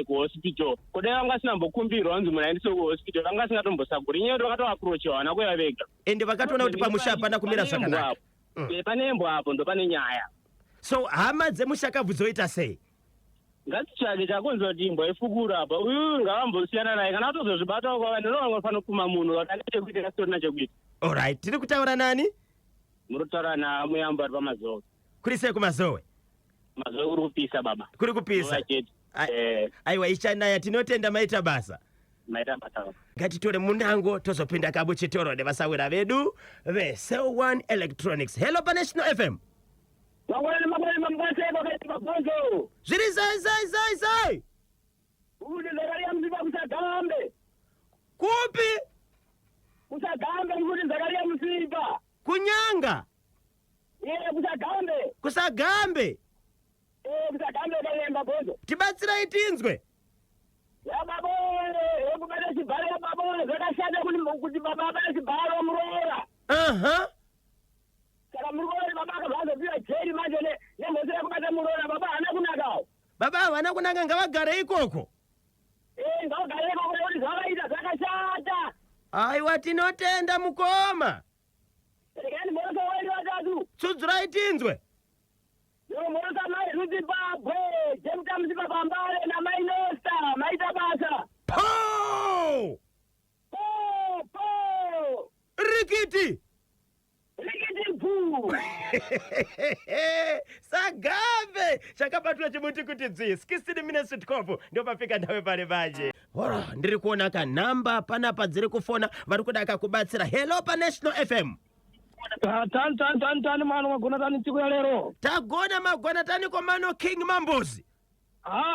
kuhospital. Kudai vanga vasina mbokumbirwa hanzi munhu aendeswe kuhospital, vanga vasingatombosakuri. Inyaya kuti vakatoapurochiwa havana kuya vega. Ende vakatoona kuti pamusha hapana kumira zvakanaka. Pane embwa apo ndo pane nyaya. So hama dzemushakabvu dzoita sei? Ngatitsvake chakonzwa kuti imbwa ifukura apa uyu ngavambosiyana naye kana atozozvibatawo kwava ndinovangofanira kupuma munhu ane chekuita kasitorina chekuita. Alright, tiri kutaura nani? Muri kutaura namuyambo ari pamazowe. Kuri sei kumazowe? Mazowe kuri kupisa baba. Kuri kupisa. Aiwa ichanaya, tinotenda maita basa. Maita basa. Ngatitore munango tozopinda kabo chitoro nevasawira vedu ve-Cell1 Electronics. Hello pa National FM. Zviri zai. Zakaria Msipa kusagambe. Kupi? Kusagambe kuti Zakaria Msipa. Kunyanga. Kusagambe. Kusagambe. Kusagambe kayemba bonzo. Tibatsira itinzwe. Yababone, yekubata chibharo yababone, zvakashata kuti baba abata chibharo muroora. Saka muroora baba akabvazopiwa jeri manje nemhoso yekubata muroora baba haana kunakawo. Baba havana kunaka ngavagare ikoko. Ngavagare ikoko nekuti zvakaita zvakashata. Aiwa tinotenda mukoma. Rekani mhoso wedu watatu. Tsudzura itinzwe. Mhoso mai ruZimbabwe, Jemuta Msipa Pambare namai Nosta, maita basa. Po! Rikiti mpu. Sagambe chakabatwa chimuti kuti dzi 16 minutes to 12 ndio pafika ndawe pale baje. Ndiri kuona kanamba panapa dziri kufona vari kuda kubatsira. Hello pa National FM. Tani mano magona tani tsiku ya lero. Tagona magona tani komano King Mambozi.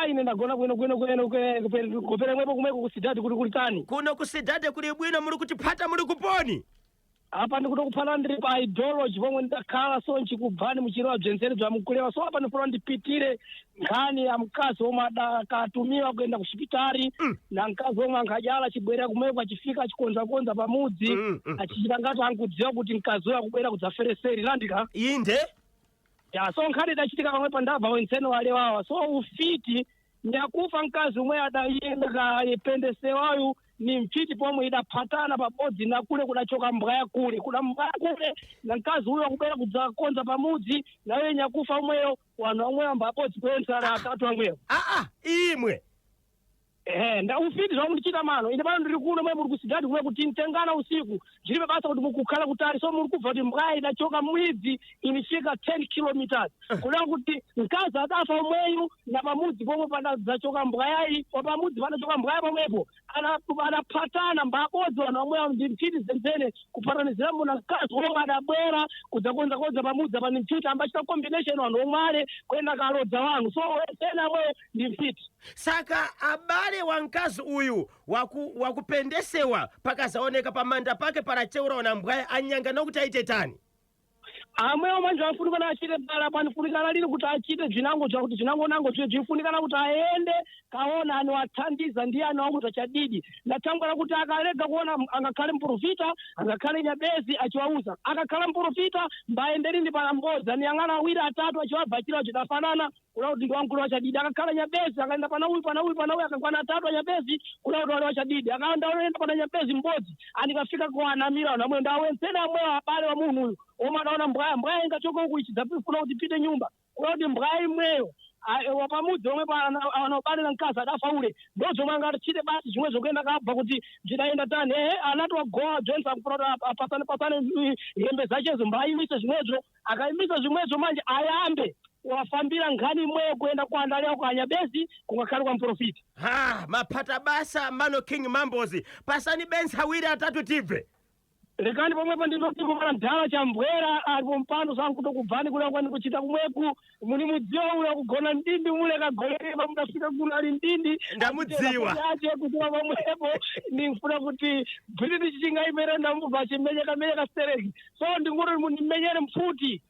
Ine ndagona kupera mwepo kumeko kusidhadhi kuti kuli tani. Kuno kusidhadhi kuli bwino muri kuchipata muri kuponi. Apa ndikuda kupfana ndiri paidholoji pomwe ndakhala so nchikubvani muchireva bzenzeri bvamukulewa so apa ndifuna ndipitire nkhani ya mkazi omwe akatumiwa kuenda kuchipitari na mkazi omwe ankajala chibwerera kumeko achifika achikonzakonza pamudzi achichita ngati ankudziwa kuti mkazi uyo akubwera kudzafereseri landika inde ya so nkhani idachitika pamwe pandabva wensene wale wawa so ufiti nyakufa mkazi umwe adayenda kaependese wayo ni mfiti pomwe idaphatana pabodzi na kule kudachoka mbwaya kule na mkazi uyo akubwera kudzakonza pamudzi nayo nyakufa umweyo wanhu amwe ambapodzi kuensana atatu amweyo imwe nda ufiti zvamu ndichita mano ine pano ndiri kuno mwe muri kusidhadhi kumwe kuti mtengana usiku zviripe basa kuti mukukhala kutari so muri kubva kuti mbwaya idachoka mwidzi inisvika 10 kilometers kuda kuti mkazi adafa umweyu na pamudzi pomwe padadzachoka mbwayayi pamudzi padachoka mbwaya pomwepo adaphatana mbapodzi wanhu amweyo ndi mfiti zenzene kuphatanizira muna mkazi omwe adabwera kudzakonzakonza pamudzi apa ni mfiti ambachita combination wanhu omwe kuenda kalodza wanhu so wensene amweyo ndi mfiti saka abale wa mkazi uyu wakupendesewa pakazaoneka pamanda pake paracheura na mbwaya anyanga nokuti aite tani amwewo manje afunikana achite pala panifunikana lili kuti achite bzinango zvakuti bzinangonango zviye bzifunikana kuti aende kaona anowathandiza ndiye anowakuti achadidi ndatangwira kuti akalega kuona angakhale mprofita angakhale nyabezi achiwauza akakhala mprofita mbaenderi ndi pana mbodza ni ang'ana awiri atatu achiwabvachira chidafanana kuda kuti ndi wamkulu wachadidi akakhala nyabezi akaenda pana uyu akakwana atatu anyabezi kuda kuti wale wachadidi akaenda oenda pana nyabezi mbodzi andikafika kuanamira namwe ndawensene amwewo abale wa munhu uyu omadaona mbwaya ingachoka uku ichidzapifuna kuti pite nyumba kuda kuti mbwaya imweyo wapamudzi omwe anobalira mkazi adafaule ndozomwe angachite basi zimwe zokuenda kabva kuti zvidaenda tani anati wagowa jones akufuna kuti pasane hembe zachezo mbaimise zimwezo akaimisa zimwezo manje ayambe wafambira nkhani imweyo kuenda kuandalira kwa anyabezi kungakhale kwa mprofita maphata basa mano king mambozi pasani bensi awiri atatu tibve rekani pamwepo ndinoti pana mdala chambwera alipo mpando sangu kutokubvani kule kwani kuchita kumweku muni mudziwa uya kugona ndindi mule kagolereva mudafika kuno ali ndindi ndamudziwa yache kutima pamwepo ndimfuna kuti bhiriti chichingaimere ndamubva chimenyeka stereki so ndingoti ndimenyere mfuti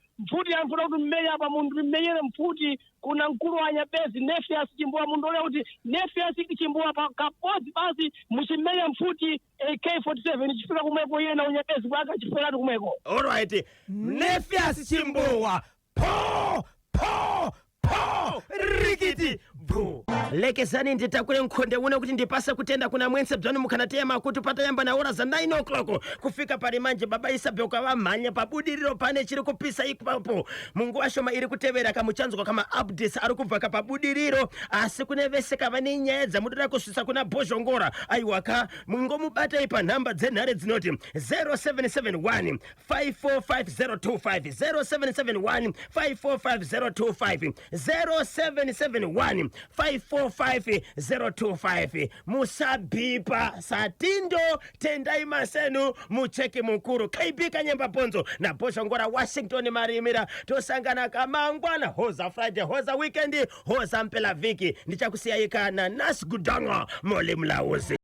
anfuna kuti mmenye apa munthu mmenyere mfuti kuna mkulu wa nyabezi Nefias chimbuwa munthu ole kuti Nefias chimbuwa kapodzi basi muchimenya mfuti AK47 chifika kumwepo yena unyabezi kwaka chiferatu kumweko alright Nefias chimbuwa po rikiti bu lekezani nditakule nkhonde uno kuti ndipasa kutenda kuna mwense bzanu mukhanateya makutu patayamba na ora za 9 o'clock kufika pali manje baba isabeuka vamhanya pabudiriro pane chiri kupisa ipapo mungu ashoma iri kutevera kamuchanzwa kama updates ari kubva pabudiriro asi kuneveseka vane nyaya dzamutoda kusvisa kuna bhozhongora aiwaka mungomubata ipa nhamba dzenhare dzinoti 0771 545025 0771 545025 0771 545025 musabhipa satindo tendai masenu mucheki mukuru kb kanyemba ponzo na bhozhongora Washington marimira tosangana kamangwana hoza Friday hoza weekend hoza mpela viki ndichakusiyayika na Nas Gudanga mole mlauzi